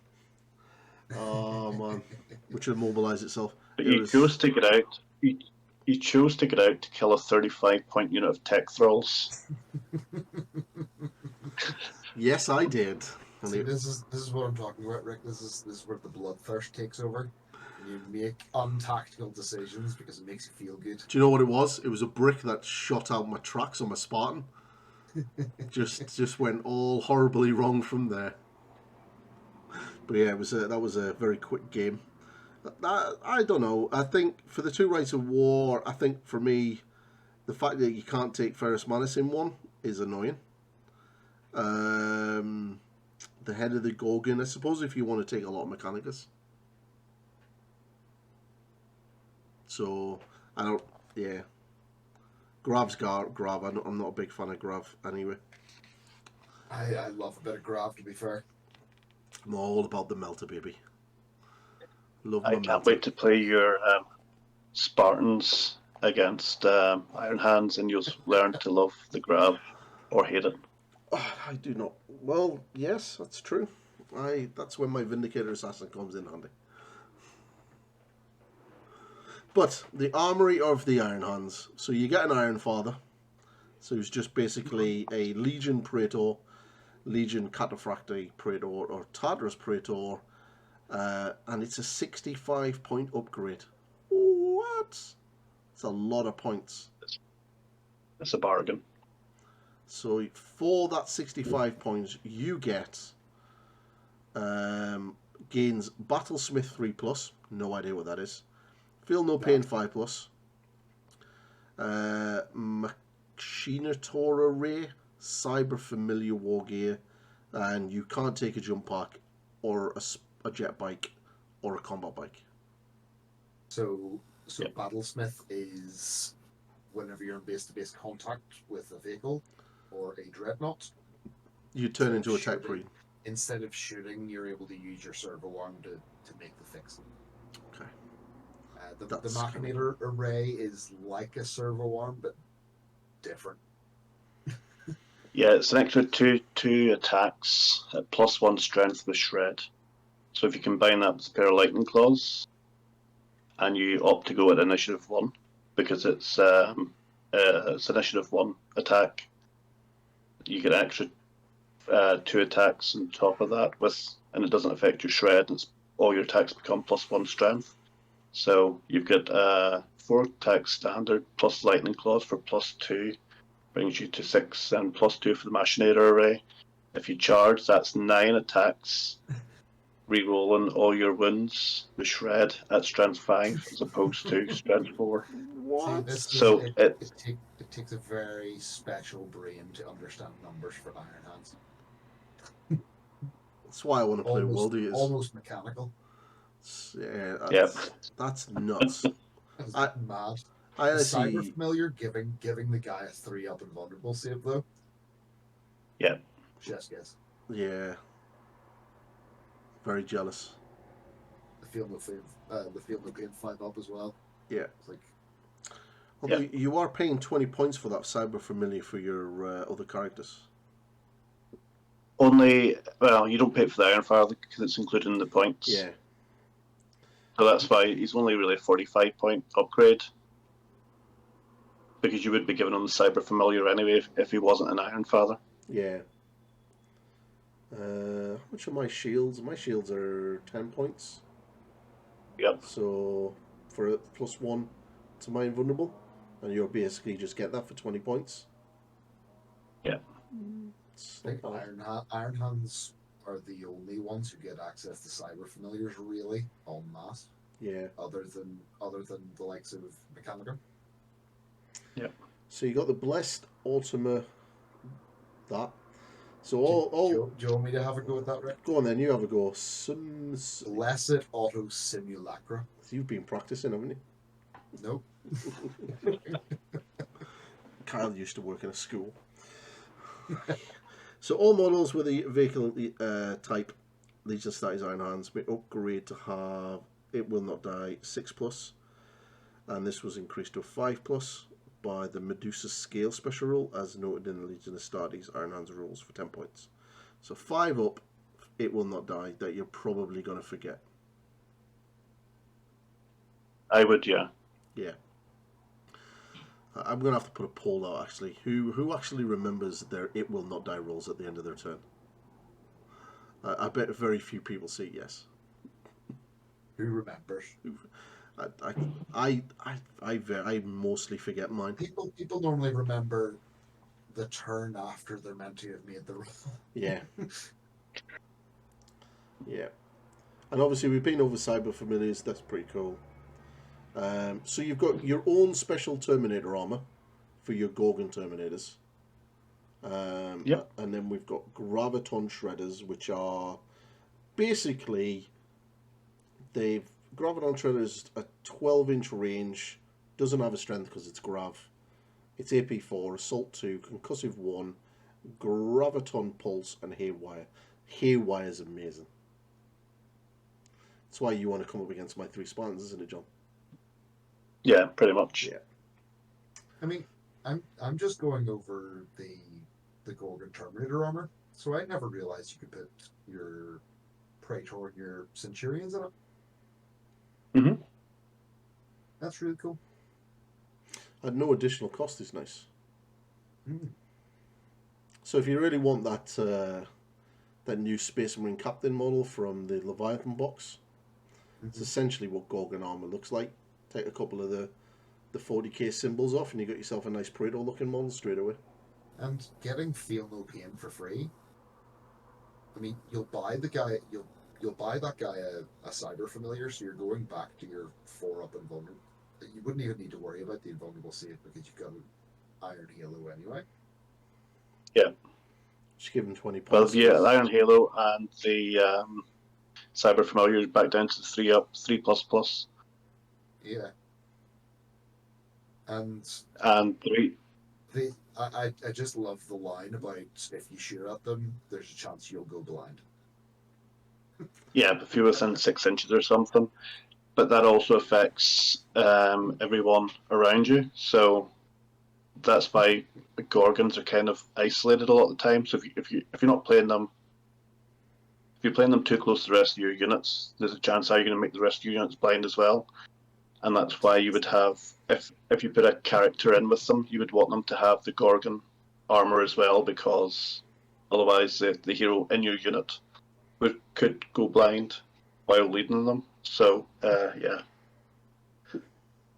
Oh man, which would mobilise itself. But you chose to get out. You chose to get out to kill a 35-point unit of tech thralls. Yes, I did. See, this is what I'm talking about, Rick. This is where the bloodthirst takes over. You make untactical decisions because it makes you feel good. Do you know what it was? It was a brick that shot out my tracks on my Spartan. just went all horribly wrong from there. But yeah, that was a very quick game. I don't know. I think for the 2 Rights of War, I think for me, the fact that you can't take Ferrus Manus in one is annoying. The head of the Gorgon, I suppose, if you want to take a lot of Mechanicus. So, I don't, yeah. Grav's Grav. I'm not a big fan of Grav anyway. I love a bit of Grav, to be fair. I'm all about the Melter, baby. Love my I can't Melter. wait to play your Spartans against Iron Hands, and you'll learn to love the Grav or hate it. Oh, I do not. Well, yes, that's true. That's when my Vindicator Assassin comes in handy. But the Armory of the Iron Hands. So you get an Iron Father. So he's just basically a Legion Praetor, Legion Cataphracti Praetor, or Tartarus Praetor, and it's a 65-point upgrade. What? It's a lot of points. It's a bargain. So for that 65 points, you get gains Battlesmith 3+, no idea what that is. Feel No Pain 5+, Machinator Array, Cyber Familiar War Gear, and you can't take a jump pack or a jet bike or a combat bike. So Yep. Battlesmith is whenever you're in base-to-base contact with a vehicle or a dreadnought, You turn into a tech breed. instead of shooting, you're able to use your servo arm to make the fix. Okay. The That's Machinator Array is like a servo arm, but different. Yeah, it's an extra two attacks at +1 strength with shred. So if you combine that with a pair of lightning claws, and you opt to go at initiative 1, because it's initiative 1 attack, you get an extra 2 attacks on top of that, and it doesn't affect your shred. All your attacks become +1 strength. So you've got 4 attacks standard plus lightning claws for +2, brings you to 6, and +2 for the machinator array. If you charge, that's 9 attacks, re-rolling all your wounds with shred at strength 5 as opposed to strength 4. What? So it takes a very special brain to understand numbers for Iron Hands. That's why I want to play World Eaters. Almost mechanical. Yeah, that's nuts. That's mad. I The actually, Cyber Familiar giving the guy a 3-up invulnerable save though. Yeah. Chef's kiss. yeah, very jealous. The Field no Pain 5-up as well. Yeah. It's like, although you are paying 20 points for that Cyber Familiar for your other characters. Only, well, you don't pay for the Ironfire because it's included in the points. Yeah. So that's why he's only really a 45-point upgrade. Because you would be giving him the Cyber Familiar anyway if he wasn't an Ironfather. Yeah. How much are my shields? My shields are 10 points. Yep. So for a +1 to my invulnerable, and you'll basically just get that for 20 points. Yeah. I think Iron Hands are the only ones who get access to Cyber Familiars really en masse. Yeah. Other than the likes of Mechanica. Yeah. So you got the Blessed Ultima. That. So do you want me to have a go at that, Rick? Go on then. You have a go. Blessed Auto Simulacra. You've been practicing, haven't you? Nope. Kyle used to work in a school. So all models with the vehicle type Legion Status Iron Hands may upgrade to have It Will Not Die 6+, and this was increased to a 5+ by the Medusa Scale special rule, as noted in the Legion Astartes Iron Hands rules for 10 points. So 5 up, It Will Not Die, that you're probably going to forget. I would, yeah. Yeah. I'm going to have to put a poll out, actually. Who actually remembers their It Will Not Die rolls at the end of their turn? I bet very few people say yes. Who remembers? I mostly forget mine. People normally remember the turn after they're meant to have made the roll. Yeah. Yeah. And obviously we've been over Cyber Familiars, that's pretty cool. So you've got your own special Terminator armor for your Gorgon Terminators. Yep. And then we've got Graviton Shredders, which are basically Graviton Shredders a 12-inch range, doesn't have a strength because it's Grav. It's AP 4, Assault 2, Concussive 1, Graviton Pulse, and Haywire. Haywire is amazing. That's why you want to come up against my 3 Spartans, isn't it, John? Yeah, pretty much. Yeah. I mean, I'm just going over the Gorgon Terminator armor, so I never realized you could put your Praetor and your Centurions in it. Mm-hmm. That's really cool. At no additional cost is nice. Mm. So if you really want that that new Space Marine Captain model from the Leviathan box, it's essentially what Gorgon armor looks like. Take a couple of the 40k symbols off, and you got yourself a nice Praetor looking model straight away. And getting Feel No Pain for free. I mean, you'll buy that guy a Cyber Familiar, so you're going back to your 4-up invulnerable. You wouldn't even need to worry about the invulnerable save because you've got an Iron Halo anyway. Yeah. Just give him 20 Well, points. yeah, Iron Halo and the Cyber Familiar back down to the 3-up, 3++. Yeah. And 3. I just love the line about if you shoot at them, there's a chance you'll go blind. Yeah, if you're within 6 inches or something. But that also affects everyone around you. So that's why the Gorgons are kind of isolated a lot of the time. So if you're not playing them, if you're playing them too close to the rest of your units, there's a chance how you're going to make the rest of your units blind as well. And that's why you would have, if you put a character in with them, you would want them to have the Gorgon armor as well, because Otherwise, the hero in your unit could go blind while leading them. So, yeah.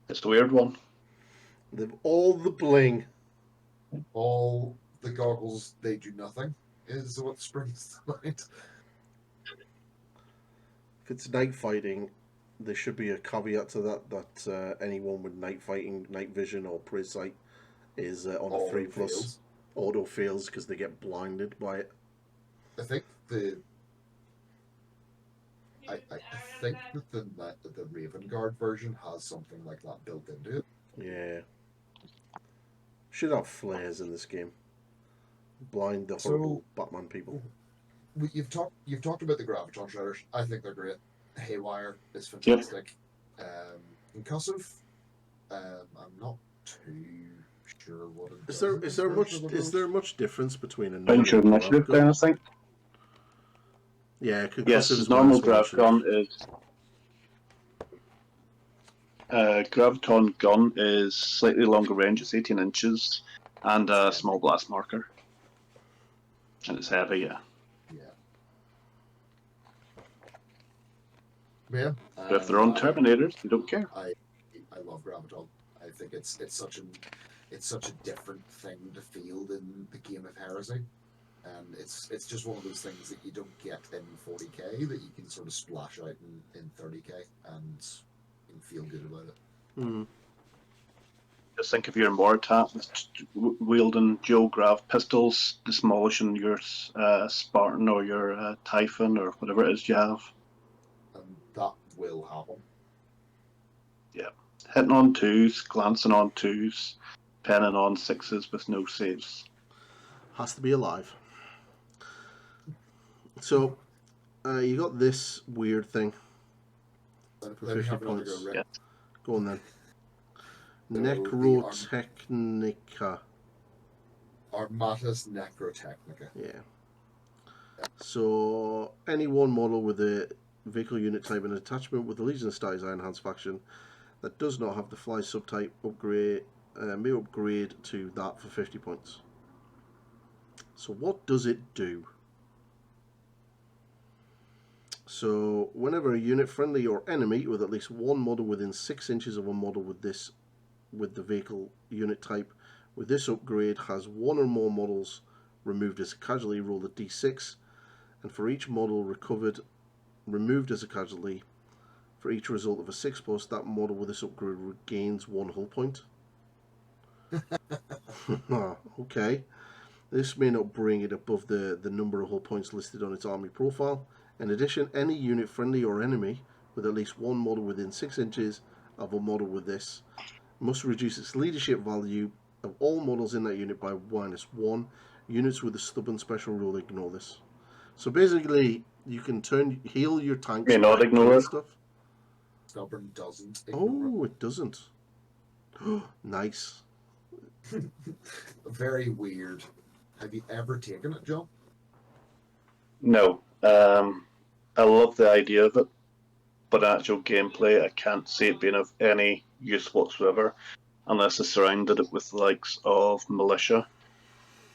It's a weird one. They've all the bling. All the goggles, they do nothing, is what springs to mind. If it's night fighting, there should be a caveat to that anyone with night fighting, night vision, or presight is on a 3+. Fails. Auto fails because they get blinded by it. I think I think that the Raven Guard version has something like that built into it. Yeah. Should have flares in this game. Blind the horrible Batman people. You've talked about the Graviton Shredders. I think they're great. Haywire is fantastic. Yep. Concussive, I'm not too sure what it Is does. is there much difference between a Bunch of initiative gun? I think. Yeah, concussive Yes, is normal Graviton is. Graviton gun is slightly longer range, it's 18 inches, and a small blast marker. And it's heavy, yeah. Yeah. But if they're on Terminators, they don't care. I love Graviton. I think it's such a different thing to field in the game of Heresy. And it's just one of those things that you don't get in 40k that you can sort of splash out in 30k and feel good about it. Mm. Just think of your Moritat wielding dual grav pistols, demolishing your Spartan or your Typhon or whatever it is you have. And that will happen. Yeah. Hitting on 2s, glancing on 2s, penning on 6s with no saves. Has to be alive. So, you got this weird thing. For 50 points. Yeah. Go on then. Necrotechnica. Armatus Necrotechnica. Yeah. So, any one model with a vehicle unit type and attachment with the Legion of Stars Iron Hands faction that does not have the fly subtype upgrade may upgrade to that for 50 points. So what does it do? So whenever a unit, friendly or enemy, with at least one model within 6 inches of a model with the vehicle unit type with this upgrade has one or more models removed as a casualty, roll a d6, and for each model removed as a casualty, for each result of a 6+, that model with this upgrade regains 1 hull point. Okay. This may not bring it above the number of hull points listed on its army profile. In addition, any unit, friendly or enemy, with at least one model within 6 inches of a model with this must reduce its leadership value of all models in that unit by -1. Units with a stubborn special rule ignore this. So basically, you can heal your tanks. May not ignore it. Stuff. Stubborn doesn't ignore it doesn't. Nice. Very weird. Have you ever taken it, John? No. I love the idea of it, but actual gameplay, I can't see it being of any use whatsoever unless I surrounded it with the likes of militia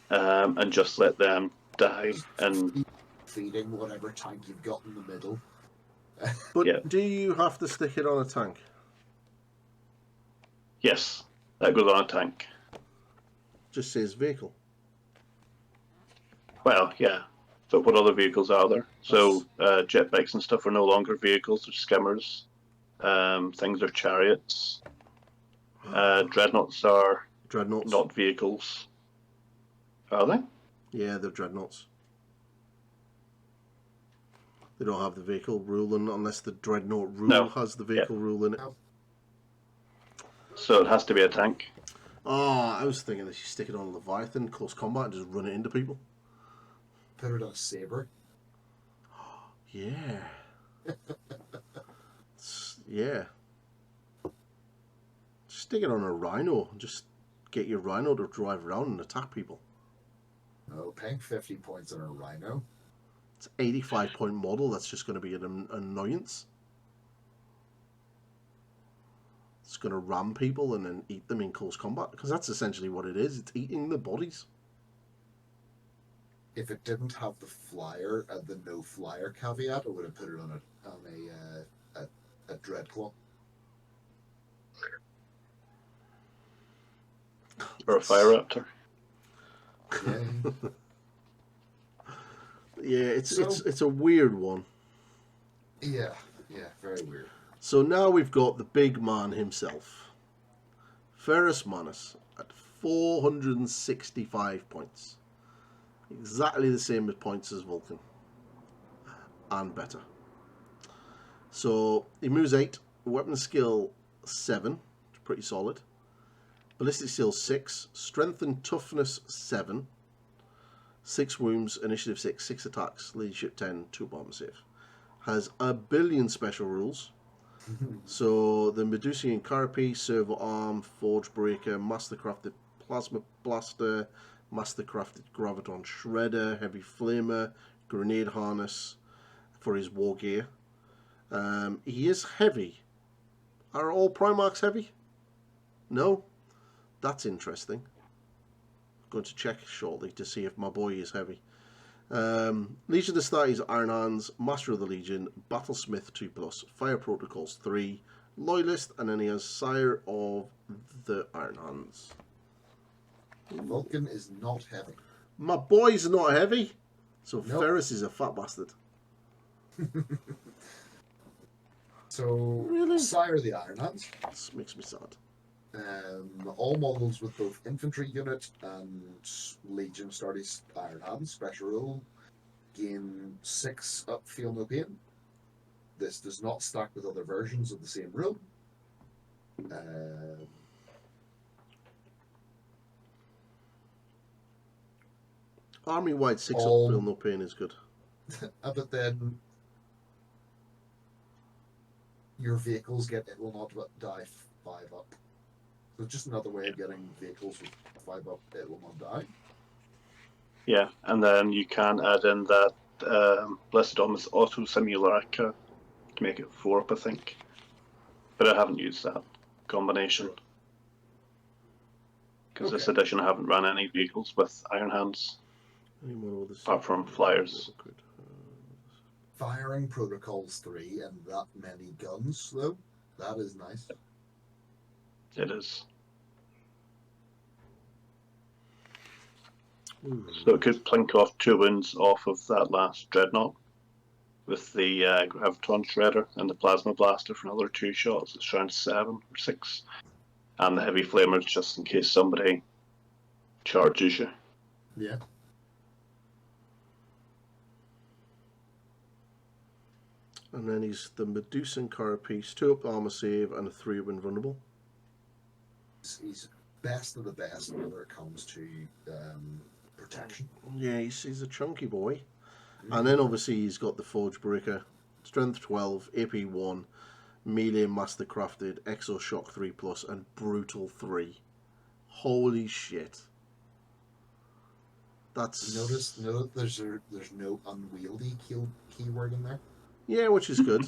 and just let them die. And feeding whatever tank you've got in the middle. But yeah. Do you have to stick it on a tank? Yes, that goes on a tank. Just says vehicle. Well, yeah. But what other vehicles are there? So jetbikes and stuff are no longer vehicles, they're skimmers. Things are chariots. Dreadnoughts are not vehicles. Are they? Yeah, they're dreadnoughts. They don't have the vehicle rule unless the dreadnought rule has the vehicle rule in it. So it has to be a tank. Oh, I was thinking that you stick it on a Leviathan, close combat, and just run it into people. Put it on a saber. Yeah. Yeah. Stick it on a rhino. Just get your rhino to drive around and attack people. Oh, paying 50 points on a rhino. It's an 85-point model. That's just going to be an annoyance. It's going to ram people and then eat them in close combat. Because that's essentially what it is. It's eating the bodies. if it didn't have the flyer and the no flyer caveat, I would have put it on a Dreadclaw. Or a Fire Raptor. Yeah. Yeah, it's a weird one. Yeah, very weird. So now we've got the big man himself, Ferrus Manus, at 465 points. Exactly the same as points as Vulcan. And better. So he moves 8, weapon skill 7, pretty solid. Ballistic skill 6, strength and toughness 7, 6 wounds, initiative 6, 6 attacks, leadership 10, 2 bomb save. Has a billion special rules. So the Medusian Carapace, Servo Arm, Forge Breaker, Mastercrafted Plasma Blaster, Mastercrafted Graviton Shredder, Heavy Flamer, Grenade Harness for his war gear. He is heavy. Are all Primarchs heavy? No? That's interesting. Going to check shortly to see if my boy is heavy. Legion of the Star is Iron Hands, Master of the Legion, Battlesmith 2+, Fire Protocols 3, Loyalist, and then he has Sire of the Iron Hands. Vulcan is not heavy. My boy's not heavy, so Nope. Ferrus is a fat bastard. So, Really? Sire of the Iron Hands. This makes me sad. All models with both infantry unit and Legion Stardust Iron Hands special rule gain 6 up, feel no pain. This does not stack with other versions of the same rule. Army-wide 6 All- up, feel no pain is good. But then your vehicles get it will not die 5 up. So it's just another way of getting vehicles with 5 up, it will not die. Yeah, and then you can add in that Blessed Omnis Auto Simulacra to make it 4 up, I think. But I haven't used that combination. Because this Okay. edition I haven't run any vehicles with Iron Hands, Any more others? apart from flyers. Firing Protocols 3 and that many guns, though, that is nice. It is. Ooh. So it could plink off 2 wins off of that last Dreadnought with the Graviton Shredder and the Plasma Blaster for another 2 shots. It's round 7 or 6. And the Heavy Flamers just in case somebody charges you. Yeah. And then he's the Medusan Carapace, 2 up armor save and a 3 up invulnerable. He's best of the best whenever it comes to protection. Yeah, he's a chunky boy. And then obviously he's got the Forge Breaker, Strength 12, AP 1, Melee Mastercrafted, Exo Shock 3+, and Brutal 3. Holy shit. That's... Notice there's no unwieldy keyword in there. Yeah, which is good.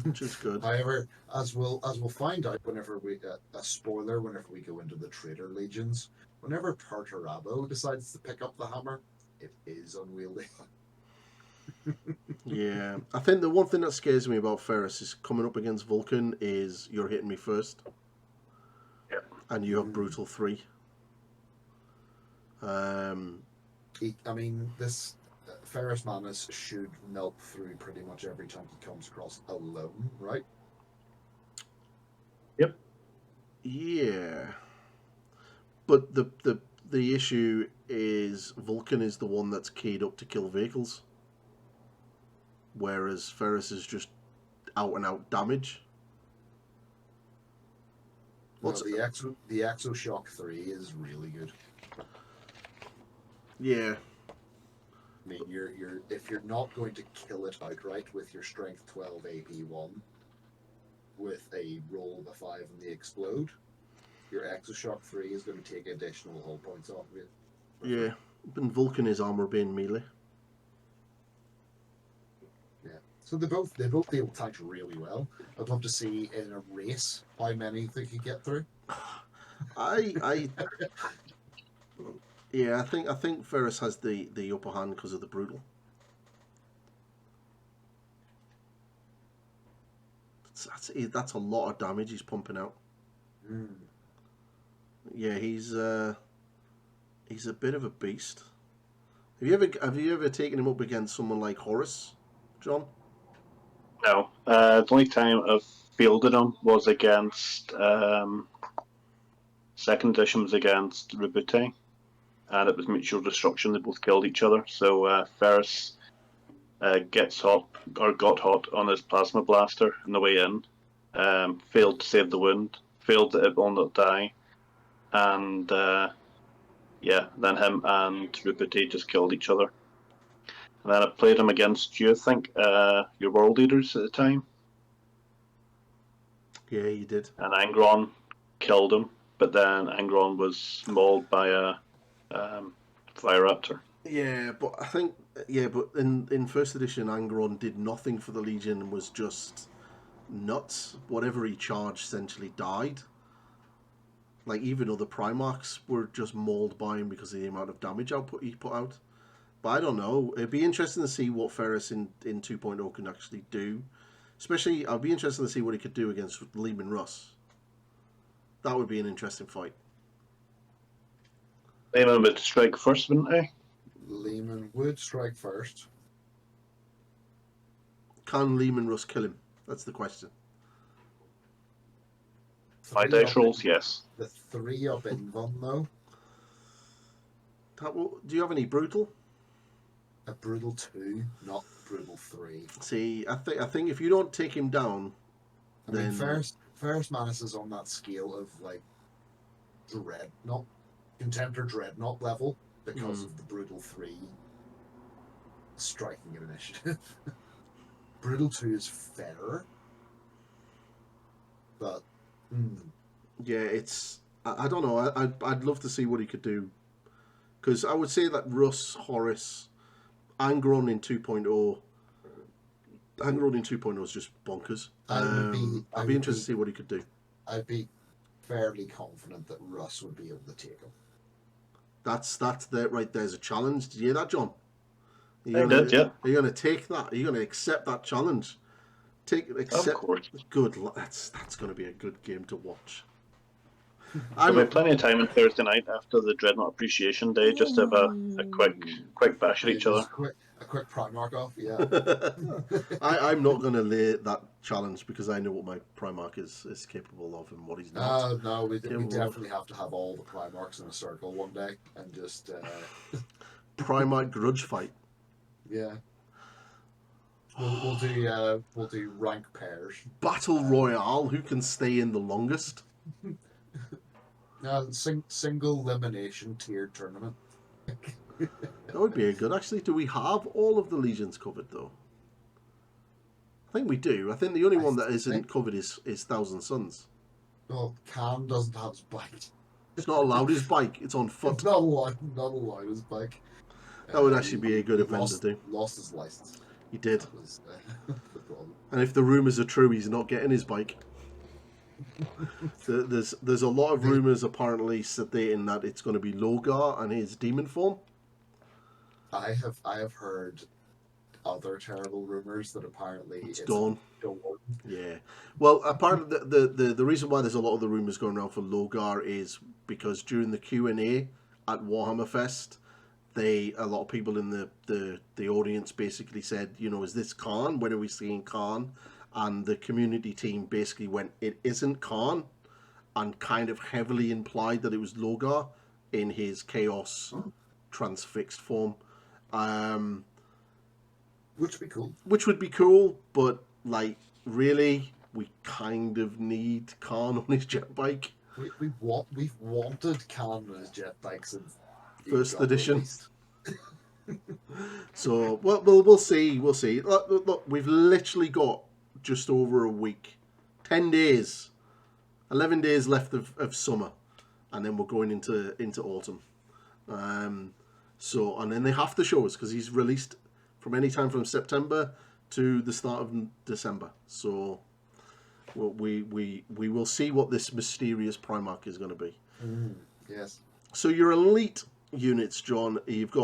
Which is good. However, as we'll find out whenever we a spoiler whenever we go into the Traitor Legions, whenever Tartarabo decides to pick up the hammer, it is unwieldy. Yeah. I think the one thing that scares me about Ferrus is coming up against Vulcan is you're hitting me first. Yeah. And you have Brutal 3. I mean, this Ferrus Manus should melt through pretty much every time he comes across alone, right? Yep. Yeah. But the issue is Vulcan is the one that's keyed up to kill vehicles. Whereas Ferrus is just out and out damage. Well, the Exo Shock 3 is really good. Yeah. I mean, if you're not going to kill it outright with your Strength 12 AP 1 with a roll of a 5 and the explode, your Exo Shock 3 is going to take additional hull points off of it. Yeah. And Vulcan is armor being melee. Yeah. So they both deal with tanks really well. I'd love to see in a race how many they could get through. Yeah, I think Ferris has the upper hand because of the brutal. That's a lot of damage he's pumping out. Mm. Yeah, he's a bit of a beast. Have you ever taken him up against someone like Horus, John? No. The only time I've fielded him was against second edition was against Rubute, and it was mutual destruction. They both killed each other. So Ferris gets hot or got hot on his plasma blaster on the way in. Failed to save the wound. Failed that it will not die, and then him and Rubute just killed each other. And then I played him against you, I think, your world leaders at the time. Yeah, you did. And Angron killed him, but then Angron was mauled by a Fire Raptor. Yeah, but I think but in first edition, Angron did nothing for the Legion and was just nuts. Whatever he charged essentially died. Like even other Primarchs were just mauled by him because of the amount of damage output he put out. But I don't know. It'd be interesting to see what Ferris in 2.0 can actually do. Especially, I'd be interested to see what he could do against Lehman Russ. That would be an interesting fight. Lehman would strike first, wouldn't he? Lehman would strike first. Can Lehman Russ kill him? That's the question. By dice rolls, yes. The 3 up in one though. Do you have any brutal? A brutal 2, not brutal 3. See, I think if you don't take him down, I mean, Ferris Manus is on that scale of like Dreadnought, Contender Dreadnought level because of the brutal 3 striking an initiative. Brutal 2 is fairer, but yeah, it's I don't know. I'd love to see what he could do, because I would say that Russ, Horus, Angron in 2.0. Angron in 2.0 is just bonkers. I'd be interested to see what he could do. I'd be fairly confident that Russ would be able to take him. That's there right there's a challenge. Did you hear that, John? I did, yeah. Are you going to take that? Are you going to accept that challenge? Accept. Of course. Good. That's going to be a good game to watch. There'll be plenty of time on Thursday night after the Dreadnought Appreciation Day just to have a quick bash at each other. A quick Primarch off, yeah. I'm not going to lay that challenge because I know what my Primarch is capable of and what he's not. No, we definitely have to have all the Primarchs in a circle one day and just... Primarch grudge fight. Yeah. We'll do rank pairs. Battle Royale, who can stay in the longest? Single elimination tiered tournament. That would be a good. Actually, do we have all of the legions covered though? I think we do. I think the only one that isn't covered is Thousand Suns. Well, Khan doesn't have his bike. It's not allowed his bike. It's on foot. It's not allowed his bike. That would actually be a good event to do. Lost his license. He did. That was the problem. And if the rumours are true, he's not getting his bike. There's a lot of rumours apparently stating that it's going to be Logar and his demon form. I have heard other terrible rumours that apparently it's Dawn. Dawn. Yeah. Well, apparently the reason why there's a lot of the rumours going around for Logar is because during the Q&A at Warhammer Fest, a lot of people in the audience basically said, is this Khan? When are we seeing Khan? And the community team basically went, it isn't Khan, and kind of heavily implied that it was Logar in his Chaos transfixed form. Which would be cool. Which would be cool, but really, we kind of need Khan on his jet bike. We've wanted Khan on his jet bike since first edition. So we'll see. We'll see. Look, we've literally got just over a week, 10 days, 11 days left of summer, and then we're going into autumn. And then they have to show us because he's released from any time from September to the start of December. So we will see what this mysterious Primarch is going to be. Yes. So your elite units, John, you've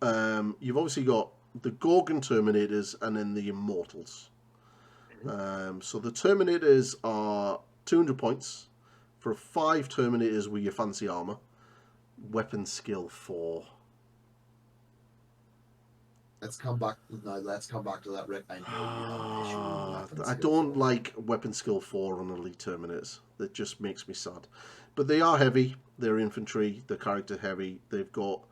obviously got the Gorgon Terminators and then the Immortals. So the Terminators are 200 points for 5 Terminators with your fancy armor. Weapon skill 4. Let's come back to that, Rick. I know you have an issue with weapon I skill don't 4. like weapon skill 4 on elite Terminators. That just makes me sad. But they are heavy. They're infantry. They're character heavy. They've got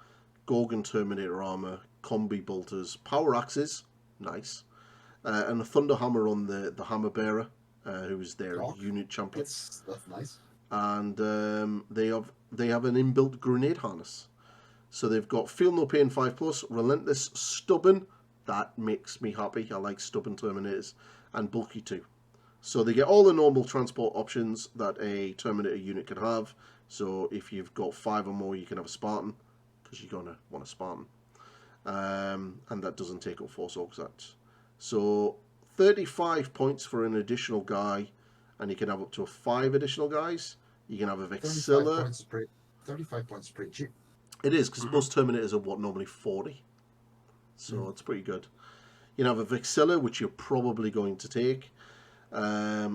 Gorgon Terminator armor, combi bolters, power axes, nice, and a thunder hammer on the hammer bearer, who's their unit champion. That's nice. And they have an inbuilt grenade harness. So they've got Feel No Pain 5+, Relentless, Stubborn. That makes me happy. I like stubborn Terminators. And Bulky 2. So they get all the normal transport options that a Terminator unit can have. So if you've got 5 or more, you can have a Spartan, because you're going to want a Spartan. And that doesn't take up Force Auxats. So 35 points for an additional guy, and you can have up to 5 additional guys. You can have a Vexilla. 35 points is pretty cheap. It is, because most Terminators are normally 40. So it's pretty good. You can have a Vexilla, which you're probably going to take. Why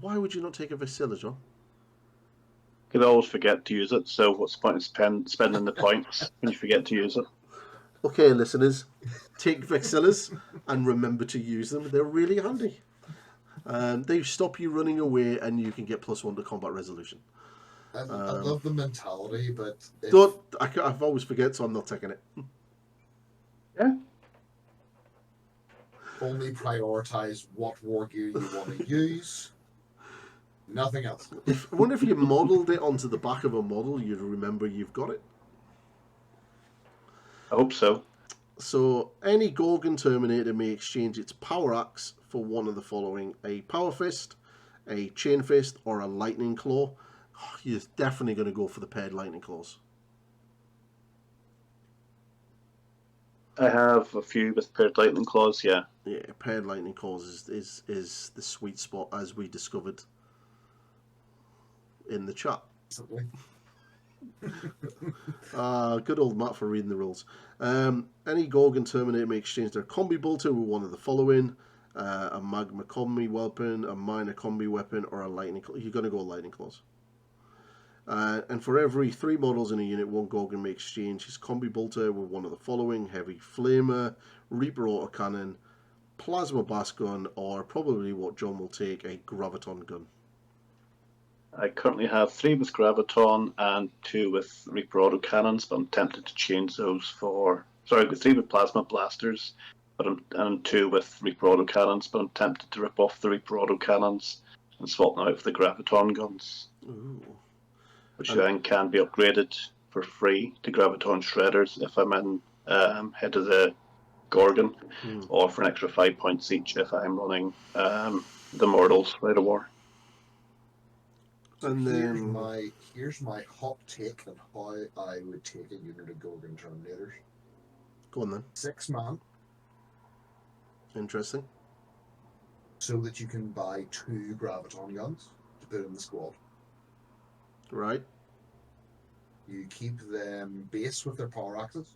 would you not take a Vexilla, John? You always forget to use it, so what's the point of spending the points when you forget to use it? Okay, listeners, take Vexillas and remember to use them. They're really handy. They stop you running away, and you can get +1 to combat resolution. I love the mentality, but I've always forget, so I'm not taking it. Yeah. Only prioritize what war gear you want to use. Nothing else. I wonder if you modelled it onto the back of a model, you'd remember you've got it. I hope so. So, any Gorgon Terminator may exchange its power axe for one of the following: a Power Fist, a Chain Fist, or a Lightning Claw. Oh, you're definitely going to go for the paired Lightning Claws. I have a few with paired lightning claws, yeah. Yeah, paired Lightning Claws is the sweet spot, as we discovered in the chat. Good old Matt for reading the rules. Any Gorgon Terminator may exchange their combi bolter with one of the following: a magma combi weapon, a minor combi weapon, or a lightning claw. You're going to go Lightning Claws. And for every 3 models in a unit, one Gorgon may exchange his combi bolter with one of the following: heavy flamer, Reaper autocannon, plasma blast gun, or probably what John will take, a graviton gun. I currently have 3 with graviton and 2 with Reaper autocannons, but I'm tempted to change those for... Sorry, 3 with plasma blasters, and 2 with Reaper autocannons, but I'm tempted to rip off the Reaper autocannons and swap them out for the graviton guns. Ooh. Which then can be upgraded for free to graviton shredders if I'm in head of the Gorgon, or for an extra 5 points each if I'm running the Mortals Rite of War. And then here's my hot take on how I would take a unit of Gorgon Terminators. Go on then. 6 man. Interesting. So that you can buy 2 graviton guns to put in the squad. Right. You keep them base with their power axes.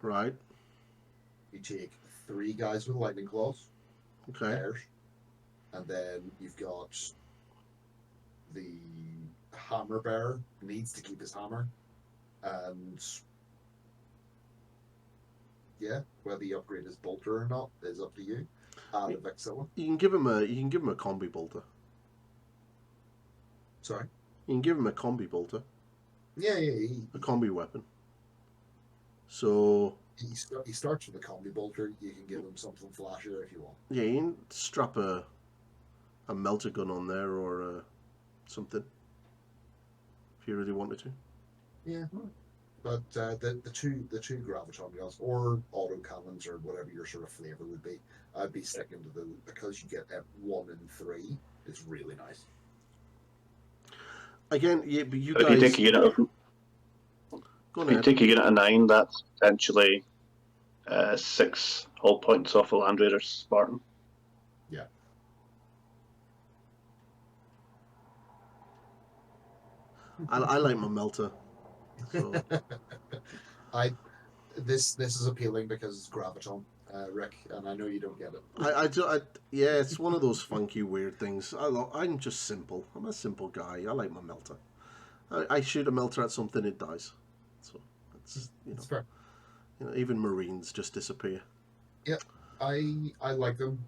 Right. You take 3 guys with lightning claws. Okay. Pairs. And then you've got the hammer bearer needs to keep his hammer. And yeah, whether you upgrade his bolter or not is up to you. And a Vexilla. You can give him a combi bolter. Sorry? You can give him a combi bolter. Yeah. A combi weapon. So he starts with a combi bolter. You can give him something flashier if you want. yeah, you can strap a melter gun on there or something if you really wanted to. Yeah, but the two graviton guns or auto cannons or whatever your sort of flavor would be, I'd be sticking to because you get 1 in 3. It's really nice. Again, yeah, but you If guys. you take a unit of, Go if you ahead. take a unit of 9, that's potentially 6 hull points off a Land Raider Spartan. Yeah. I like my melter. So This is appealing because it's graviton, Rick, and I know you don't get it. yeah, it's one of those funky weird things. I'm just simple. I'm a simple guy. I like my melter. I shoot a melter at something, it dies. So it's It's fair. even Marines just disappear. Yeah, I like them.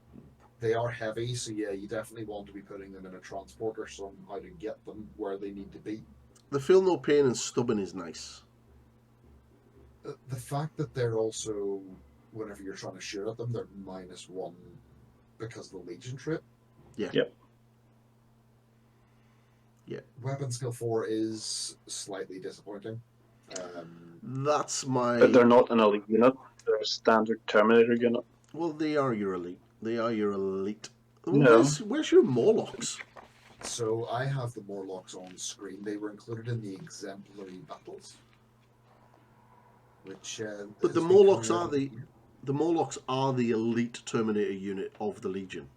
They are heavy, so yeah, you definitely want to be putting them in a transporter somehow to get them where they need to be. The feel no pain and stubborn is nice. The fact that they're also, whenever you're trying to shoot at them, they're -1 because of the Legion trait. Yeah. Yep. Yeah. Weapon skill 4 is slightly disappointing. That's my. But they're not an elite unit. They're a standard Terminator unit. Well, they are your elite. They are your elite. No. Where's your Morlocks? So I have the Morlocks on screen. They were included in the exemplary battles. Which, but the Morlocks are the Morlocks are the elite Terminator unit of the Legion.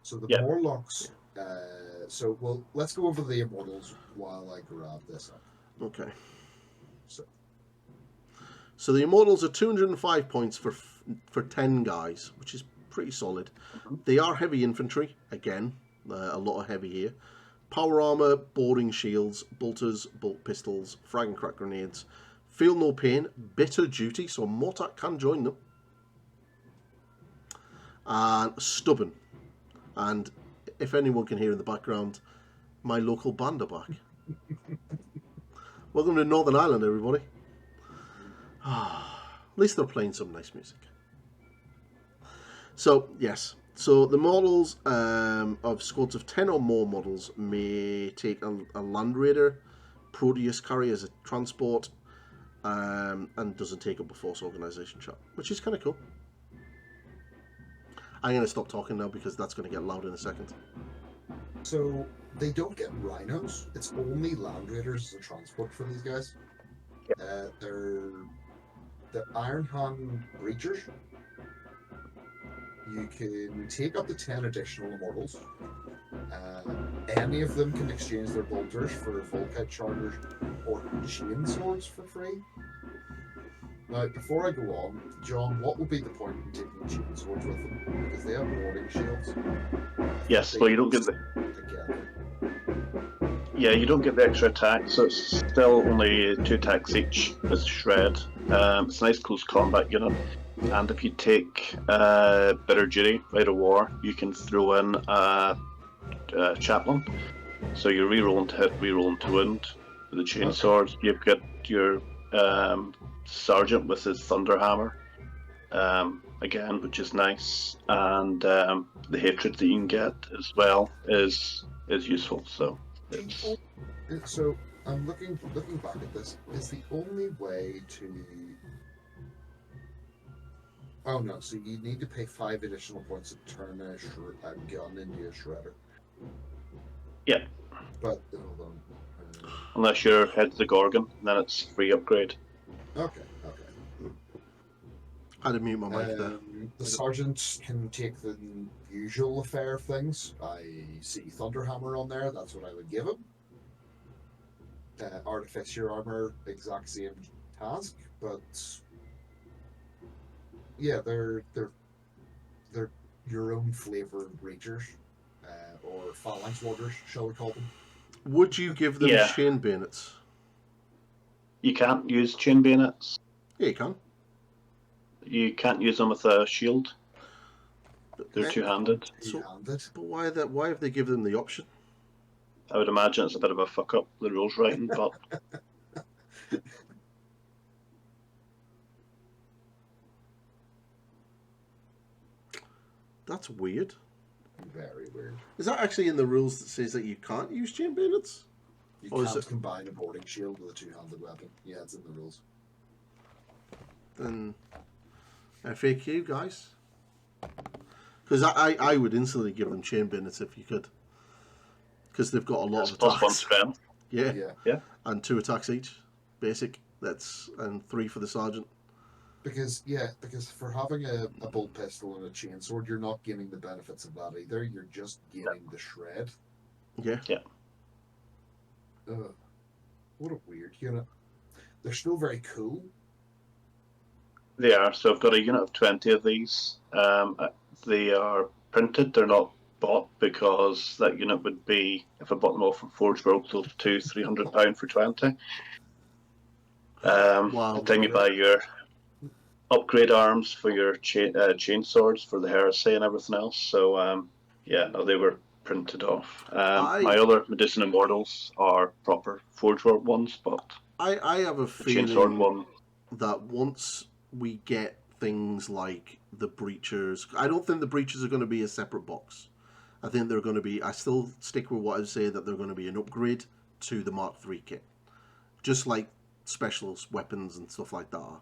So the Morlocks. Well, let's go over the Immortals while I grab this up. Okay. So the Immortals are 205 points for 10 guys, which is pretty solid. Mm-hmm. They are heavy infantry again. A lot of heavy here. Power armor, boarding shields, bolters, bolt pistols, frag and crack grenades. Feel no pain, bitter duty, so Mortak can join them. And stubborn. And if anyone can hear in the background, my local band are back. Welcome to Northern Ireland, everybody. At least they're playing some nice music. So, yes. So the models of squads of 10 or more models may take a Land Raider, Proteus carry as a transport, and doesn't take up a force organization shot, which is kind of cool. I'm going to stop talking now because that's going to get loud in a second. So they don't get rhinos. It's only Land Raiders as a transport for these guys. They're the Iron Hand Breachers. You can take up to 10 additional Immortals. Any of them can exchange their bolters for Volkite chargers or chain swords for free. Now, before I go on, John, what would be the point in taking chain swords with them? Because they have warding shields. Yes, well, you don't get the. Yeah, you don't get the extra attack, so it's still only 2 attacks each with Shred. It's a nice close combat unit. And if you take Bitter Duty, Rite of War, you can throw in a Chaplain. So you're rerolling to hit, rerolling to wound. With the chain swords, you've got your Sergeant with his Thunderhammer, again, which is nice. And the hatred that you can get as well is useful. So I'm looking back at this. Is the only way to... Oh no! So you need to pay 5 additional points to turn a gun into a shredder. Yeah. But hold on. Unless you're head to the Gorgon, then it's free upgrade. Okay. I had to mute my mic there. The Sergeant can take the usual affair of things. I see Thunderhammer on there. That's what I would give him. Artificer armor, exact same task, but yeah, they're your own flavor of breachers, or phalanx warders, shall we call them? Would you give them chain bayonets? You can't use chain bayonets. Yeah, you can. You can't use them with a shield. They're two-handed. But why have they given them the option? I would imagine it's a bit of a fuck up, the rules writing, but that's weird. Very weird. Is that actually in the rules that says that you can't use chain bayonets? You can't combine a boarding shield with a 2-handed weapon. Yeah, it's in the rules. Then FAQ, guys. Because I would instantly give them chain bayonets if you could. Because they've got a lot of attacks. +1 strength. Yeah. And 2 attacks each. Basic. And 3 for the sergeant. Because for having a bolt pistol and a chainsword, you're not gaining the benefits of that either. You're just gaining the shred. Yeah. Yeah. What a weird unit. they're still very cool. They are. So I've got a unit of 20 of these. They are printed. They're not bought because that unit would be, if I bought them all from Forge World, close to £300 for 20. Wow. And then you buy your upgrade arms for your chain swords for the Heresy and everything else. So yeah, no, they were printed off. My other Medicinal Immortals are proper Forge World ones, but I have a the chainsword feeling one. that once we get things like the breachers, I don't think the breachers are going to be a separate box. I think they're going to be. I still stick with what I say, that they're going to be an upgrade to the Mark III kit, just like specials, weapons, and stuff like that.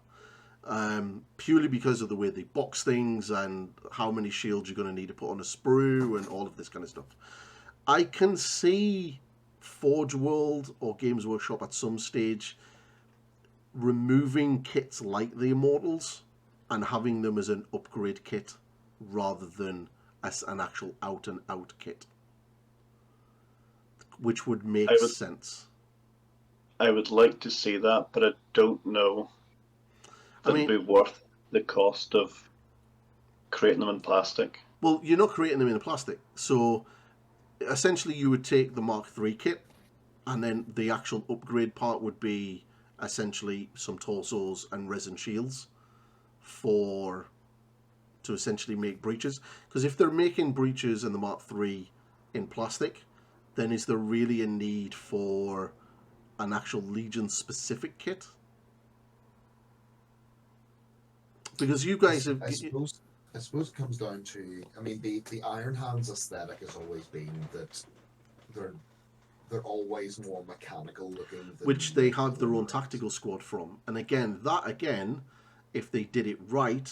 Purely because of the way they box things and how many shields you're going to need to put on a sprue and all of this kind of stuff. I can see Forge World or Games Workshop at some stage removing kits like the Immortals and having them as an upgrade kit rather than as an actual out and out kit, which would make sense. I would like to see that, but I don't know if it'd be worth the cost of creating them in plastic. Well, you're not creating them in plastic, so essentially you would take the Mark III kit, and then the actual upgrade part would be essentially some torsos and resin shields to essentially make breaches. Because if they're making breaches in the Mark III in plastic, then is there really a need for an actual Legion specific kit? Because you guys have... I suppose it comes down to, I mean, the Iron Hands aesthetic has always been that they're always more mechanical looking. Which they have their own tactical squad from. And again, if they did it right,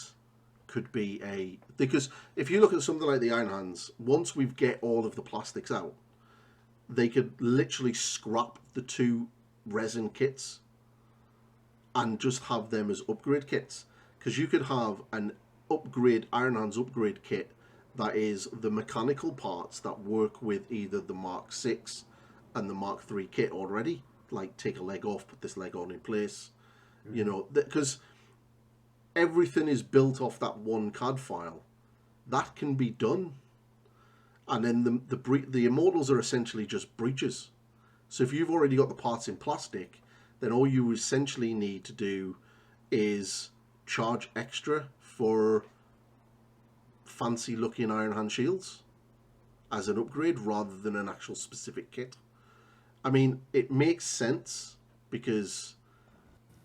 could be because if you look at something like the Iron Hands, once we get all of the plastics out, they could literally scrap the 2 resin kits and just have them as upgrade kits. Because you could have an Iron Hands upgrade kit that is the mechanical parts that work with either the Mark VI and the Mark III kit already. Like, take a leg off, put this leg on in place. You know, because everything is built off that one CAD file. That can be done. And then the Immortals are essentially just breaches. So if you've already got the parts in plastic, then all you essentially need to do is charge extra for fancy looking Iron Hand shields as an upgrade rather than an actual specific kit. I mean, it makes sense because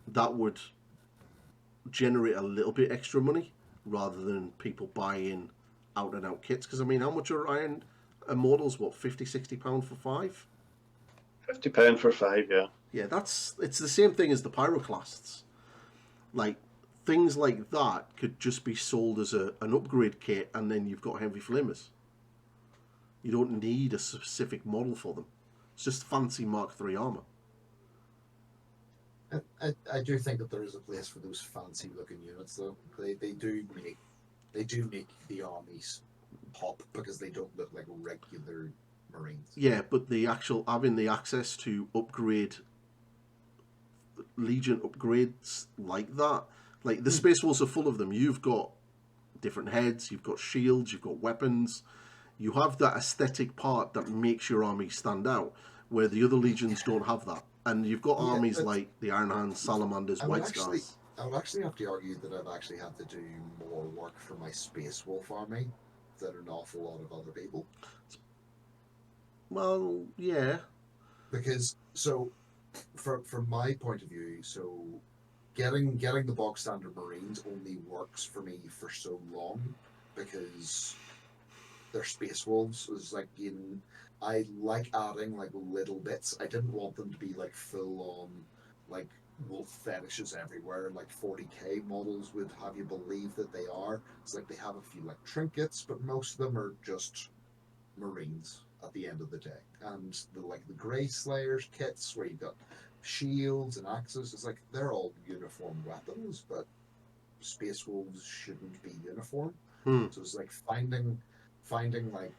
that would generate a little bit extra money rather than people buying out and out kits. Because I mean, how much are Iron Immortals? What, £50-60 for 5? £50 for 5, yeah. Yeah, it's the same thing as the Pyroclasts. Like, things like that could just be sold as an upgrade kit, and then you've got heavy flamers. You don't need a specific model for them. It's just fancy Mark III armor. I do think that there is a place for those fancy looking units, though. They do make the armies pop because they don't look like regular Marines. Yeah, but the actual having the access to upgrade Legion upgrades like that, like the Space Wolves are full of them. You've got different heads, you've got shields, you've got weapons. You have that aesthetic part that makes your army stand out, where the other legions don't have that. And you've got armies like the Iron Hands, Salamanders, White Scars. I would actually have to argue that I've actually had to do more work for my Space Wolf army than an awful lot of other people. Well, yeah. Because, so, from my point of view, so getting the bog standard Marines only works for me for so long because they're Space Wolves. It's like, I like adding like little bits. I didn't want them to be like full on like wolf fetishes everywhere. Like 40k models would have you believe that they are. It's like they have a few like trinkets, but most of them are just Marines at the end of the day. And the Grey Slayers kits where you've got shields and axes, it's like they're all uniform weapons, but Space Wolves shouldn't be uniform. So it's like finding like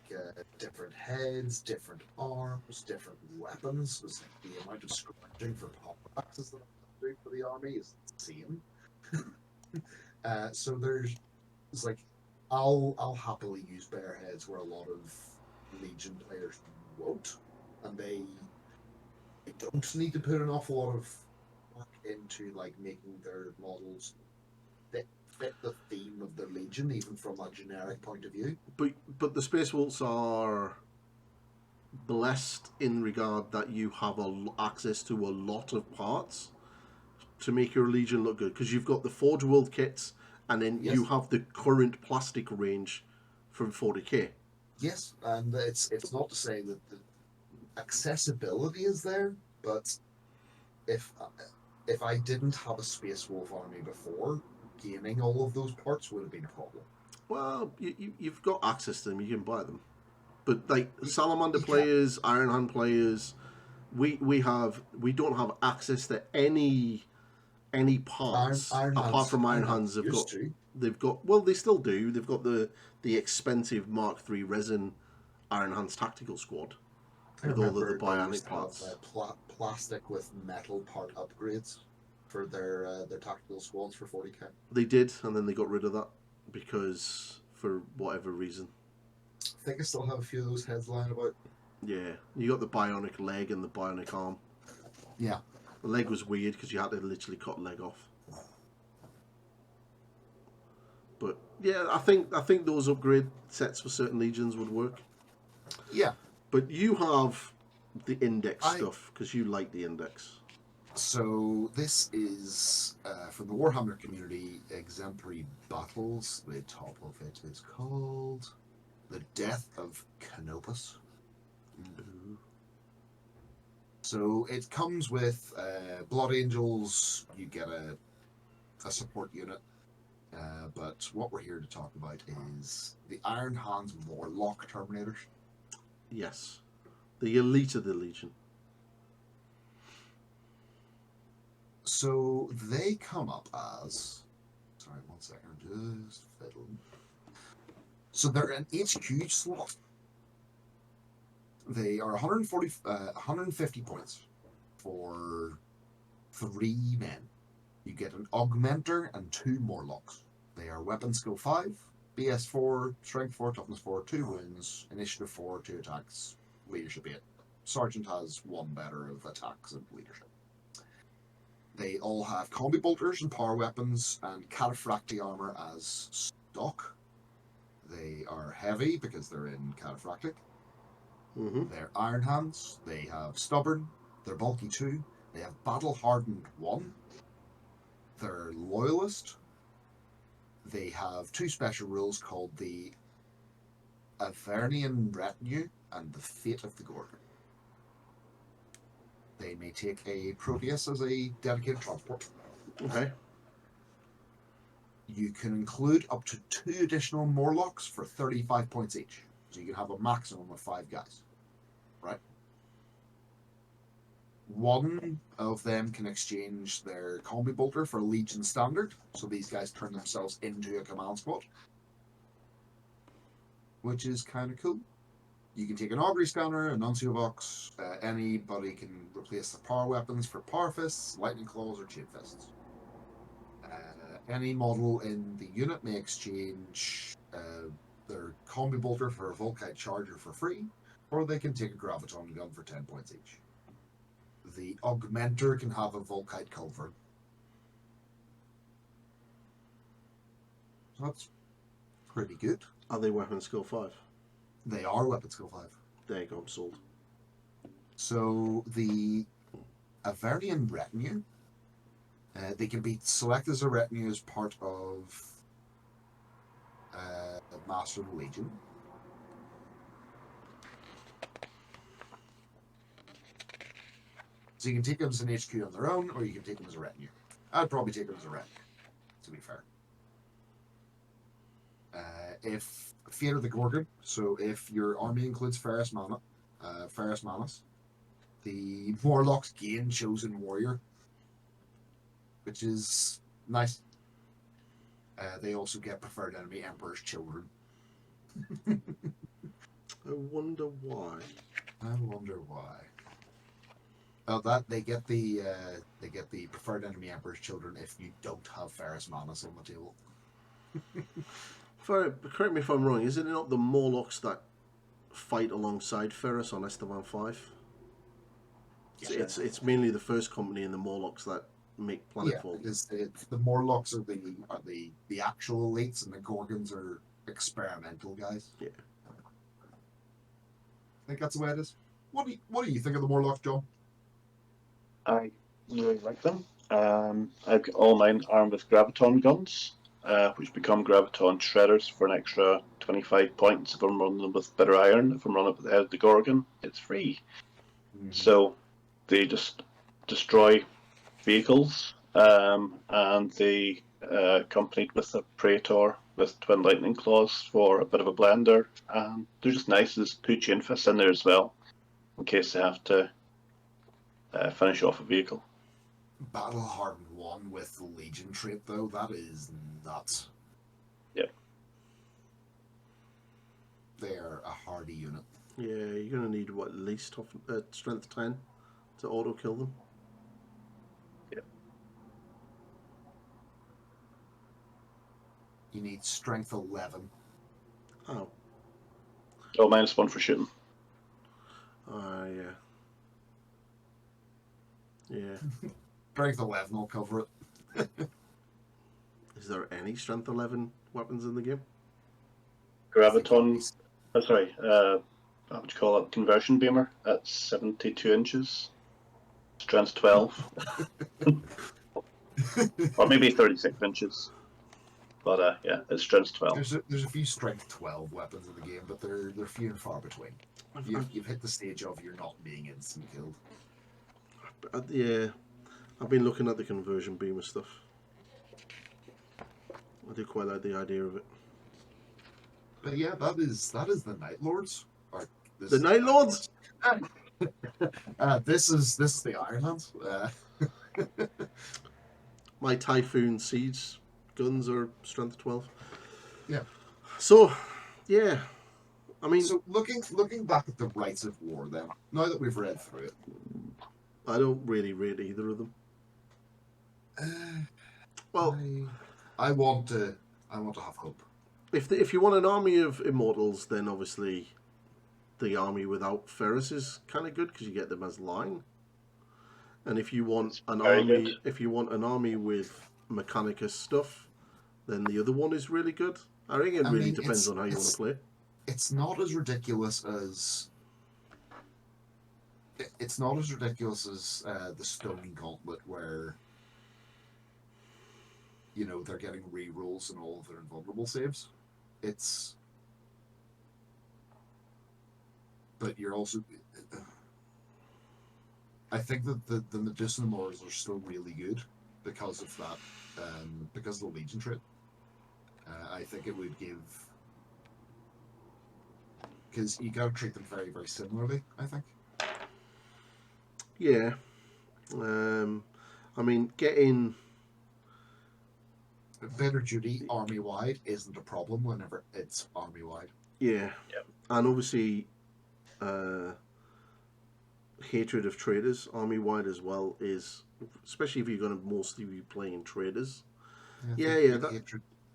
different heads, different arms, different weapons. It's like the amount of scratching for pop axes that I do for the army is insane. So it's like I'll happily use bare heads where a lot of Legion players won't, and they don't need to put an awful lot of work into like making their models fit the theme of their Legion, even from a generic point of view. But the Space Wolves are blessed in regard that you have access to a lot of parts to make your Legion look good, because you've got the Forge World kits, and then Yes. you have the current plastic range from 40k. Yes, and it's not to say that the accessibility is there, but if I didn't have a Space Wolf army before, gaining all of those parts would have been a problem. Well, you've got access to them, you can buy them. But like Salamander you players, Iron Hand players, we don't have access to any parts apart from Iron Hands. They've got well, they still do. They've got the expensive Mark III resin Iron Hands tactical squad with all of the bionic parts. Plastic with metal part upgrades for their tactical squads for 40k. They did, and then they got rid of that because for whatever reason. I think I still have a few of those heads lying about. Yeah, you got the bionic leg and the bionic arm. Yeah. The leg was weird because you had to literally cut leg off. But yeah, I think those upgrade sets for certain legions would work. Yeah. But you have the index stuff because you like the index. So this is from the Warhammer community, Exemplary Battles. The top of it is called The Death of Canopus. Ooh. So it comes with Blood Angels. You get a support unit. But what we're here to talk about is the Iron Hands Warlock Terminators. Yes. The elite of the Legion. So they come up as... Sorry, 1 second. Just fiddling. So they're an HQ slot. They are 150 points for 3 men. You get an Augmenter and 2 Morlocks. They are Weapon Skill 5, BS 4, Strength 4, Toughness 4, 2 wounds, Initiative 4, 2 attacks, Leadership 8. Sergeant has 1 better of attacks and leadership. They all have combi bolters and power weapons and cataphractic armor as stock. They are heavy because they're in cataphractic. Mm-hmm. They're Iron Hands. They have stubborn. They're bulky 2. They have battle hardened 1. They're loyalist. They have 2 special rules called the Avernian Retinue and the Fate of the Gorgon. They may take a Proteus as a dedicated transport. Okay. You can include up to 2 additional Morlocks for 35 points each. So you can have a maximum of 5 guys. Right? 1 of them can exchange their Combi Bolter for a Legion Standard. So these guys turn themselves into a command squad. Which is kind of cool. You can take an Augury Scanner, a Nuncio Box. Anybody can replace the power weapons for Power Fists, Lightning Claws, or Chain Fists. Any model in the unit may exchange their Combi Bolter for a Volkite Charger for free, or they can take a Graviton Gun for 10 points each. The Augmenter can have a Volkite Culverin. So that's pretty good. Are they Weapon Skill 5? They are Weapon Skill 5. There you go, I'm sold. So the Avernian Retinue, they can be selected as a retinue as part of Master of the Legion. So you can take them as an HQ on their own, or you can take them as a retinue. I'd probably take them as a retinue, to be fair. If Fate of the Gorgon, so if your army includes Ferrus Manus, the Warlocks gain Chosen Warrior, which is nice. They also get Preferred Enemy Emperor's Children. I wonder why. I wonder why. Oh, that they get the preferred enemy Emperor's Children if you don't have Ferrus Manus on the table. Correct me if I'm wrong. Is it not the Morlocks that fight alongside Ferrus on Esteban 5? It's mainly the first company and the Morlocks that make Planetfall. Because the Morlocks are the actual elites, and the Gorgons are experimental guys. Yeah. I think that's the way it is. What do you think of the Morlocks, John? I really like them. I've got all mine armed with graviton guns, which become graviton shredders for an extra 25 points if I'm running them with bitter iron. If I'm running it with the head of the Gorgon, it's free. So they just destroy vehicles, and they accompanied with a Praetor with twin lightning claws for a bit of a blender. They're just nice. There's 2 chain fists in there as well, in case they have to finish off a vehicle. Battle Hardened 1 with the Legion trait, though, that is nuts. Yep. They're a hardy unit. Yeah, you're going to need, at least strength 10 to auto-kill them. Yep. You need strength 11. Oh. Oh, -1 for shooting. Yeah. Yeah. Strength 11 will cover it. Is there any strength 11 weapons in the game? Graviton. Sorry. What would you call it? Conversion beamer at 72 inches. Strength 12. Or maybe 36 inches. But yeah, it's strength 12. There's a few strength 12 weapons in the game, but they're few and far between. You've hit the stage of you're not being instant killed. Yeah, I've been looking at the conversion beamer stuff. I do quite like the idea of it. But yeah, that is the Night Lords. The Night Lords. This is the Iron Hands. My Typhoon Siege guns are strength 12. Yeah. So, yeah. I mean, so looking back at the Rites of War, then now that we've read through it, I don't really rate either of them. Well, I want to have hope. If you want an army of immortals, then obviously the army without Ferrus is kind of good because you get them as line. And if you want an army with Mechanicus stuff, then the other one is really good. I think it really depends on how you want to play. It's not as ridiculous as the Stone Gauntlet, where they're getting rerolls and all of their invulnerable saves. But you're also. I think that the Medicinal Morals are still really good because of that, because of the Legion trait. I think it would give. Because you got to treat them very, very similarly, I think. Yeah. I mean, getting Better Duty army-wide isn't a problem whenever it's army-wide. Yeah. Yep. And obviously, Hatred of Traders army-wide as well is, especially if you're going to mostly be playing traders. Yeah.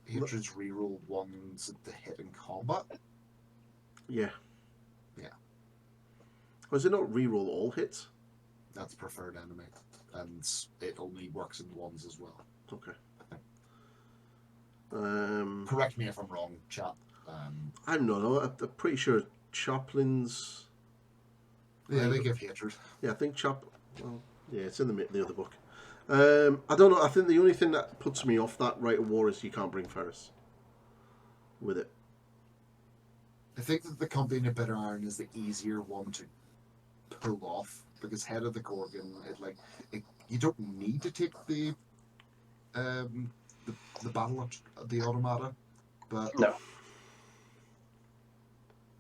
Hatred's rerolled ones to hit in combat. Yeah. Yeah. Was it not reroll all hits? That's preferred enemy, and it only works in ones as well. Okay. Correct me if I'm wrong, chat. I don't know. I'm pretty sure Chaplin's. Yeah, they give hatred. Yeah, I think Well, yeah, it's in the other book. I don't know. I think the only thing that puts me off that Rite of War is you can't bring Ferrus with it. I think that the Company of Bitter Iron is the easier one to pull off, because Head of the Gorgon, you don't need to take the battle of the Automata, but no.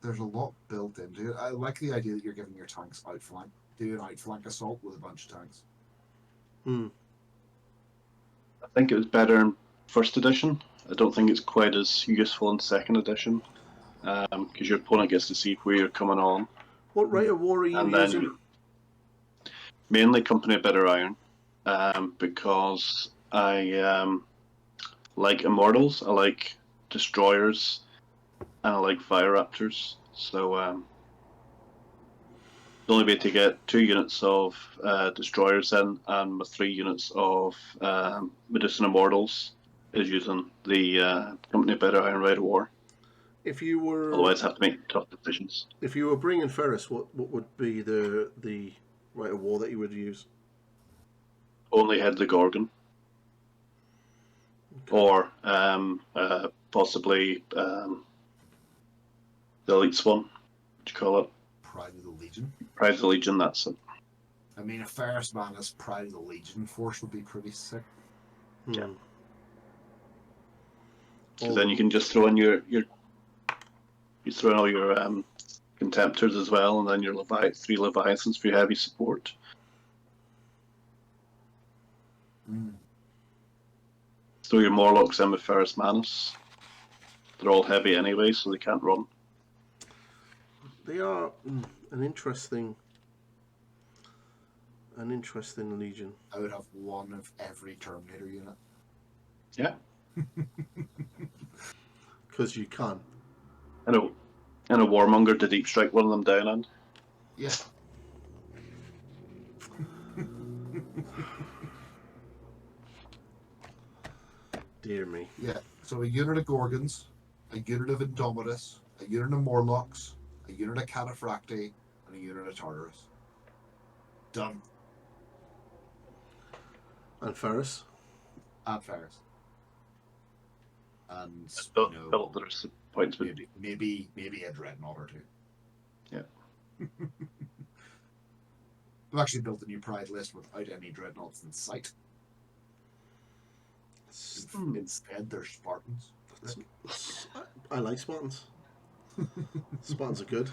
There's a lot built into it. I like the idea that you're giving your tanks outflank. Do an outflank assault with a bunch of tanks. I think it was better in first edition. I don't think it's quite as useful in second edition, because your opponent gets to see where you're coming on. What Rite of War are you using? mainly Company of Bitter Iron, because I like Immortals, I like Destroyers, and I like Fire Raptors. So the only way to get 2 units of Destroyers in and with 3 units of Medusan Immortals is using the Company of Bitter Iron Rite of War. If you were Otherwise, I have to make tough decisions. if you were bringing Ferris, what would be the Rite of War that you would use? Only Head the Gorgon. Okay. Or possibly the Elites one. What do you call it? Pride of the Legion. Pride of the Legion, that's it. I mean, a Ferris Manus Pride of the Legion force would be pretty sick. Yeah. Hmm. So then you can just throw in you throw in all your Contemptors as well, and then your 3 Leviathans for your heavy support. Mm. Throw your Morlocks in with Ferris Manus. They're all heavy anyway, so they can't run. They are an interesting legion. I would have one of every Terminator unit. Yeah. Because you can. And a Warmonger to deep strike one of them down and. Yeah. Dear me. Yeah. So a unit of Gorgons, a unit of Indomitus, a unit of Morlocks, a unit of Cataphracti, and a unit of Tartarus. Done. And Ferris. And Ferris. And Built there's points, but maybe a Dreadnought or 2. Yeah. I've actually built a new Pride list without any Dreadnoughts in sight. Instead, they're Spartans. I like Spartans. Spartans are good.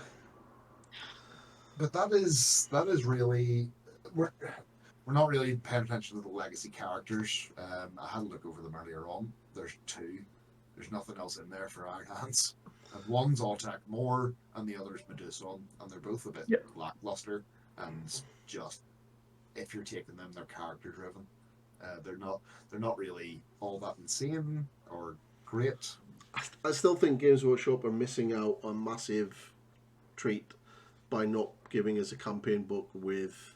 But that is really we're not really paying attention to the legacy characters. I had a look over them earlier on. There's 2. There's nothing else in there for Iron Hands. And one's Autek More, and the other's Medusa, and they're both a bit lackluster. And just if you're taking them, they're character driven. They're not really all that insane or great. I still think Games Workshop are missing out on a massive treat by not giving us a campaign book with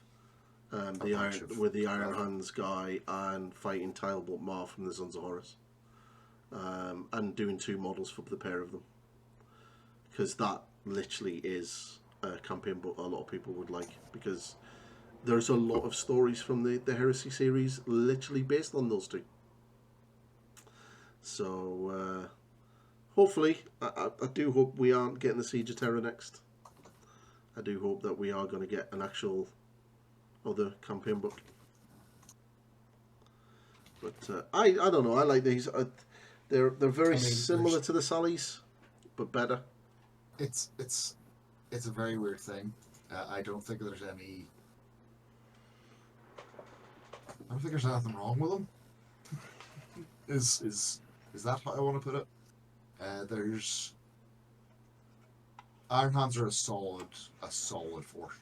the Iron Hands guy and fighting Tilebolt Mar from the Sons of Horus, and doing 2 models for the pair of them, because that literally is a campaign book a lot of people would like, because there's a lot of stories from the Heresy series literally based on those 2. So hopefully, I do hope we aren't getting the Siege of Terror next. I do hope that we are going to get an actual other campaign book. But I don't know. I like these. They're very similar to the Sallies, but better. It's a very weird thing. I don't think there's anything wrong with them. Is that how I want to put it? There's Iron Hands are a solid force.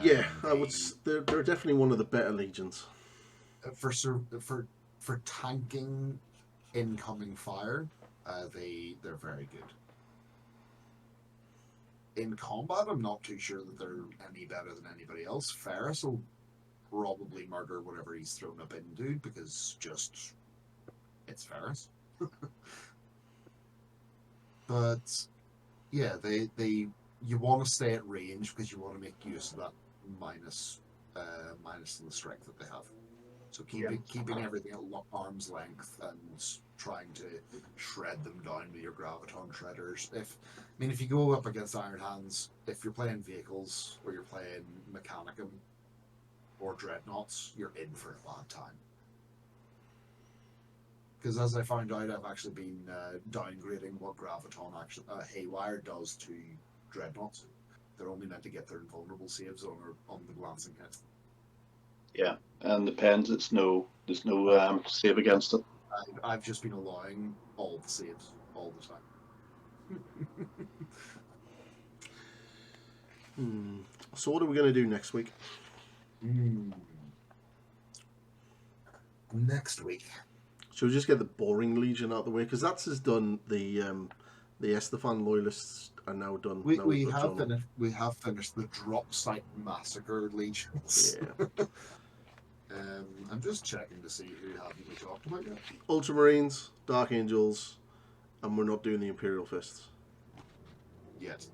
Yeah, I would. They're definitely one of the better legions. For tanking incoming fire, they're very good. In combat, I'm not too sure that they're any better than anybody else. Ferris will probably murder whatever he's thrown up in, dude, because just it's Ferris. But yeah, you want to stay at range because you want to make use of that minus in the strength that they have. So keeping everything at arm's length and trying to shred them down with your graviton shredders. If you go up against Iron Hands, if you're playing vehicles or you're playing Mechanicum or Dreadnoughts, you're in for a bad time. Because as I found out, I've actually been downgrading what Graviton Haywire does to Dreadnoughts. They're only meant to get their invulnerable saves on the glancing hit. Yeah, and depends. There's no save against it. I've just been allowing all the saves all the time. So what are we going to do next week? Next week. Should we just get the boring Legion out of the way? Because that's as done. The Estefan loyalists are now done. We now have finished the drop site massacre legions. Yeah. I'm just checking to see who haven't we talked about yet. Ultramarines, Dark Angels, and we're not doing the Imperial Fists Yet.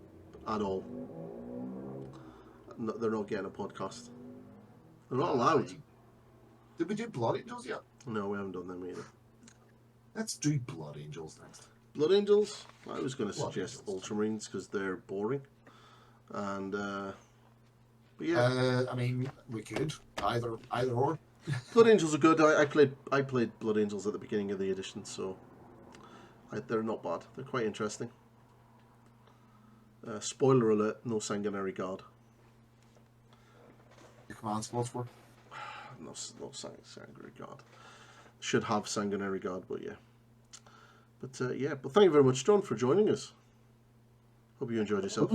at all. No, they're not getting a podcast. They're not allowed. Did we do Blood Angels yet? No, we haven't done them either. Let's do Blood Angels next. Blood Angels? I was going to Blood suggest Angels. Ultramarines because they're boring. And, but yeah. I mean, we could. Either or. Blood Angels are good. I played Blood Angels at the beginning of the edition, so they're not bad. They're quite interesting. Spoiler alert, no Sanguinary Guard. Your command squads work? No Sanguinary Guard. Should have Sanguinary Guard, but yeah. But yeah, but thank you very much, John, for joining us. Hope you enjoyed yourself.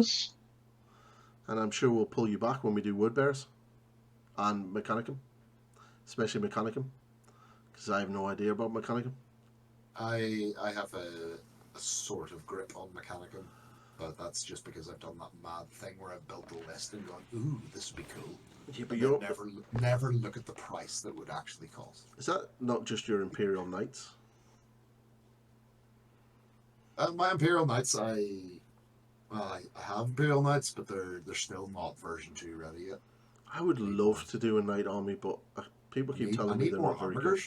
And I'm sure we'll pull you back when we do Word Bears and Mechanicum. Especially Mechanicum. Because I have no idea about Mechanicum. I have a sort of grip on Mechanicum. But that's just because I've done that mad thing where I've built a list and gone, ooh, this would be cool. Yeah, but you never look at the price that would actually cost. Is that not just your Imperial Knights? My Imperial Knights, I have Imperial Knights, but they're still not version 2 ready yet. I would love to do a Knight Army, but people keep telling me they're not very good.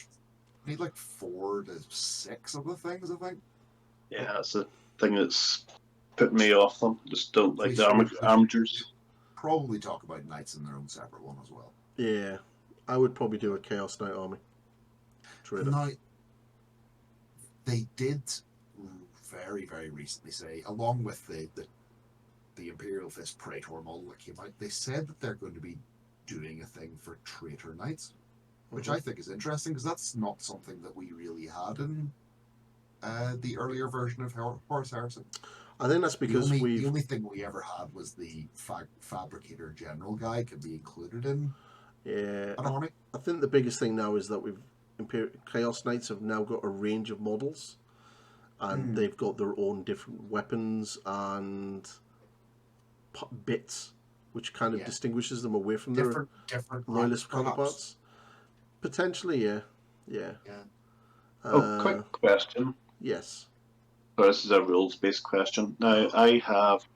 I need like 4 to 6 of the things, I think. Yeah, that's the thing that's put me off them. Just don't like the armatures. Probably talk about Knights in their own separate one as well. Yeah, I would probably do a Chaos Knight Army. Now, they did very, very recently say, along with the Imperial Fist Praetor model that came out, they said that they're going to be doing a thing for Traitor Knights, which I think is interesting because that's not something that we really had in the earlier version of Horus Heresy. I think that's because the only thing we ever had was the Fabricator General guy could be included in an army. I think the biggest thing now is that Chaos Knights have now got a range of models, and they've got their own different weapons and bits, which kind of distinguishes them away from their loyalist counterparts. Potentially, yeah. Quick question. Yes. So this is a rules-based question. Now, I have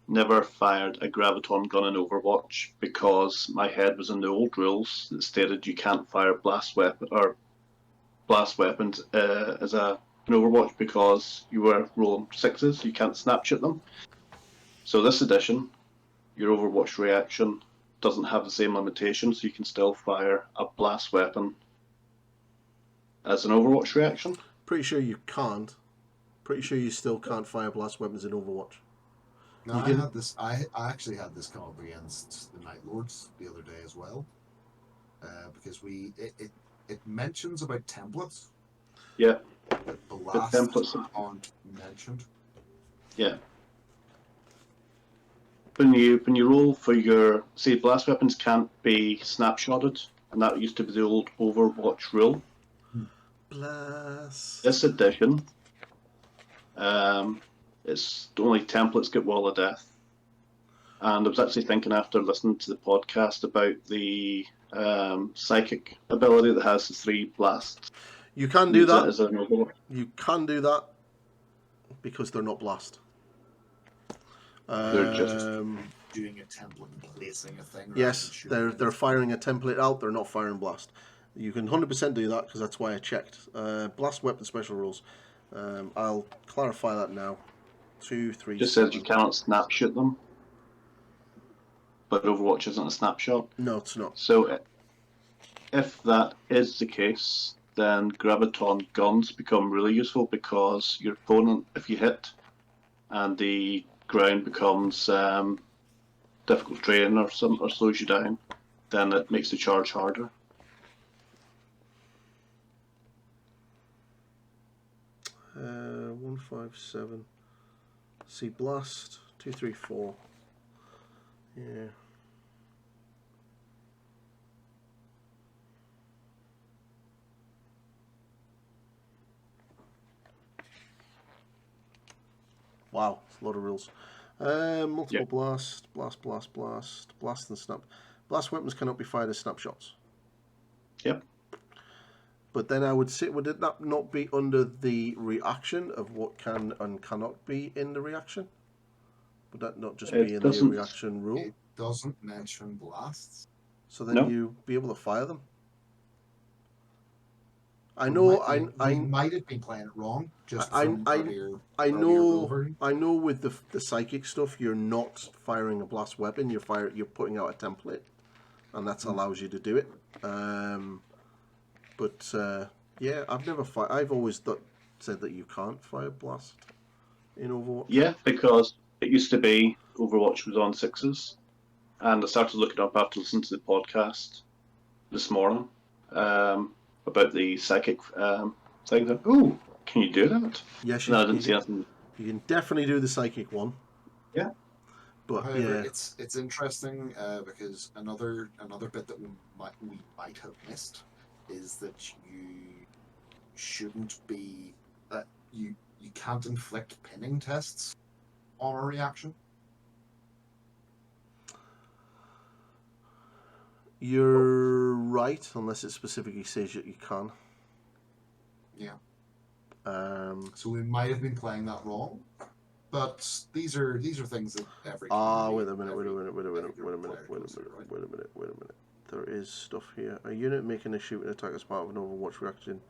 never fired a graviton gun in Overwatch because my head was in the old rules that stated you can't fire blast weapons as an Overwatch because you were rolling 6s. You can't snapshot them. So this edition, your Overwatch reaction doesn't have the same limitations. So you can still fire a blast weapon as an Overwatch reaction. Pretty sure you can't. Pretty sure you still can't fire blast weapons in Overwatch. No, I actually had this come up against the Night Lords the other day as well, because it mentions about templates. Yeah. But blasts aren't mentioned. Yeah. When you roll for your blast weapons can't be snapshotted, and that used to be the old Overwatch rule. Blast. This edition. It's only templates get Wall of Death, and I was actually thinking after listening to the podcast about the psychic ability that has the 3 blasts. You can do that. You can do that because they're not blast. They're just doing a template and placing a thing. Yes, they're firing a template out. They're not firing blast. You can 100% do that because that's why I checked. Blast weapon special rules. I'll clarify that now. 2, 3. Just says you cannot snapshot them, but Overwatch isn't a snapshot. No, it's not. So, if that is the case, then graviton guns become really useful because your opponent, if you hit, and the ground becomes difficult terrain or slows you down, then it makes the charge harder. Uh, 157. See blast 2, 3, 4. Yeah. Wow, it's a lot of rules. Multiple blast, blast and snap. Blast weapons cannot be fired as snapshots. Yep. But then I would say, would it not be under the reaction of what can and cannot be in the reaction? Would that not just be in the reaction rule? It doesn't mention blasts. So then you be able to fire them. I We might have been playing it wrong. Just from earlier I know with the psychic stuff, you're not firing a blast weapon. You're putting out a template, and that allows you to do it. But yeah, I've always said that you can't fire blast in Overwatch. Yeah, because it used to be Overwatch was on 6s, and I started looking up after listening to the podcast this morning about the psychic thing. Oh, can you do that? Yes, no, I didn't see anything. You can definitely do the psychic one. Yeah, but however, it's interesting because another bit that we might have missed is that you shouldn't be you can't inflict pinning tests on a reaction. You're right, unless it specifically says that you can. Yeah. So we might have been playing that wrong, but these are things that every. Wait a minute. There is stuff here. A unit making a shooting attack as part of an Overwatch reaction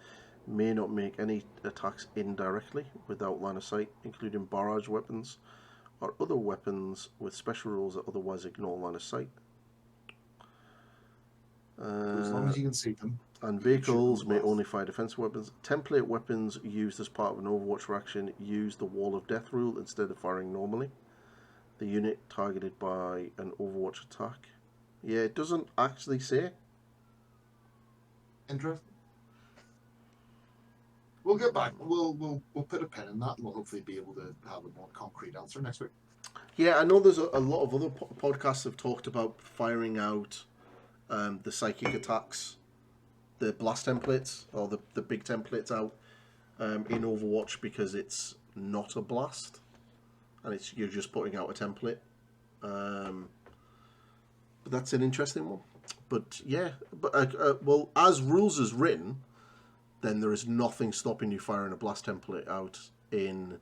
may not make any attacks indirectly without line of sight, including barrage weapons or other weapons with special rules that otherwise ignore line of sight. As long as you can see them. And vehicles may only fire defensive weapons. Template weapons used as part of an Overwatch reaction use the Wall of Death rule instead of firing normally. The unit targeted by an Overwatch attack. Yeah, it doesn't actually say. Interesting. We'll get back. We'll put a pin in that, and we'll hopefully be able to have a more concrete answer next week. Yeah, I know there's a lot of other podcasts have talked about firing out the psychic attacks, the blast templates or the big templates out in Overwatch because it's not a blast and you're just putting out a template. But that's an interesting one. But yeah, well, as rules is written, then there is nothing stopping you firing a blast template out in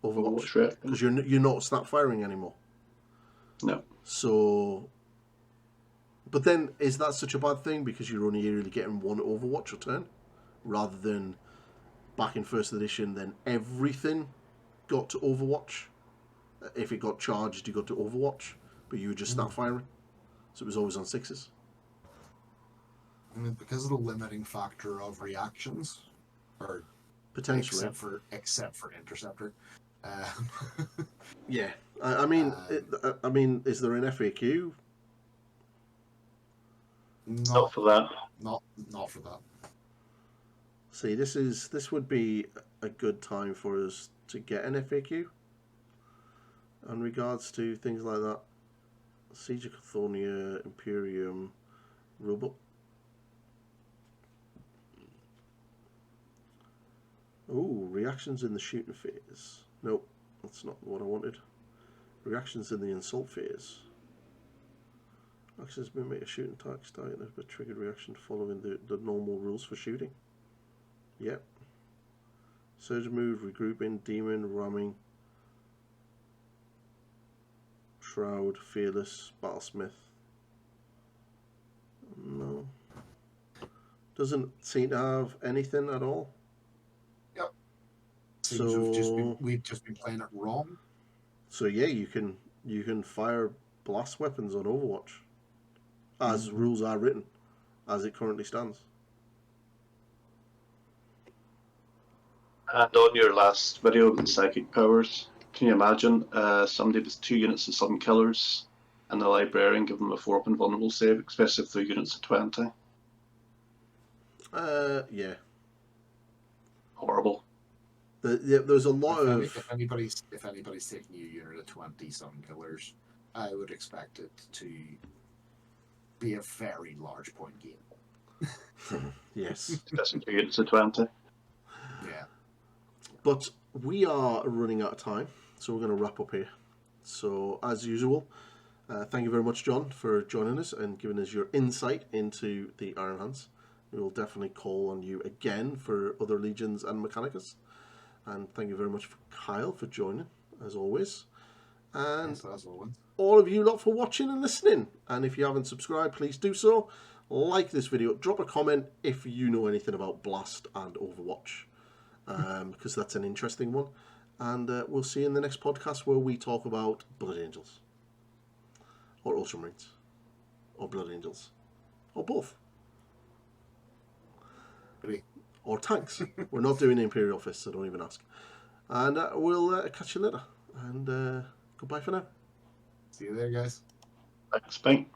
Overwatch because you're not snap firing anymore. No. So, but then is that such a bad thing because you're only really getting one Overwatch return rather than back in first edition? Then everything got to Overwatch. If it got charged, you got to Overwatch, but you were just snap firing, so it was always on 6s. I mean, because of the limiting factor of reactions, or potentially, except for Interceptor. Yeah, I mean, is there an FAQ? Not for that. Not for that. See, this would be a good time for us to get an FAQ in regards to things like that. Siege of Cathonia, Imperium, Robot. Oh, reactions in the shooting phase. Nope, that's not what I wanted. Reactions in the insult phase. Actions may make a shooting attack starting a triggered reaction following the normal rules for shooting. Yep. Surge move, regrouping, demon, ramming, shroud, fearless, battlesmith. No. Doesn't seem to have anything at all. Yep. So we've just been playing it wrong. So yeah, you can fire blast weapons on Overwatch as rules are written, as it currently stands. And on your last video with the psychic powers, can you imagine somebody with 2 units of Sun Killers and the Librarian give them a 4-up invulnerable save, especially if they're units of 20? Yeah. Horrible. There's a lot of... If anybody's taking a unit of 20 Sun Killers, I would expect it to be a very large point game. Yes. Discussing 2 units of 20. Yeah. But we are running out of time, so we're going to wrap up here. So, as usual, thank you very much, John, for joining us and giving us your insight into the Iron Hands. We will definitely call on you again for other legions and Mechanicus. And thank you very much, for Kyle, for joining, as always. And Yes, as always. all of you lot for watching and listening. And if you haven't subscribed, please do so. Like this video. Drop a comment if you know anything about Blast and Overwatch, because that's an interesting one. And we'll see you in the next podcast where we talk about Blood Angels, or Ultramarines, or Blood Angels, or both. Ready? Or tanks. We're not doing Imperial Fists, so don't even ask. And we'll catch you later. And goodbye for now. See you there, guys. Thanks, Pink.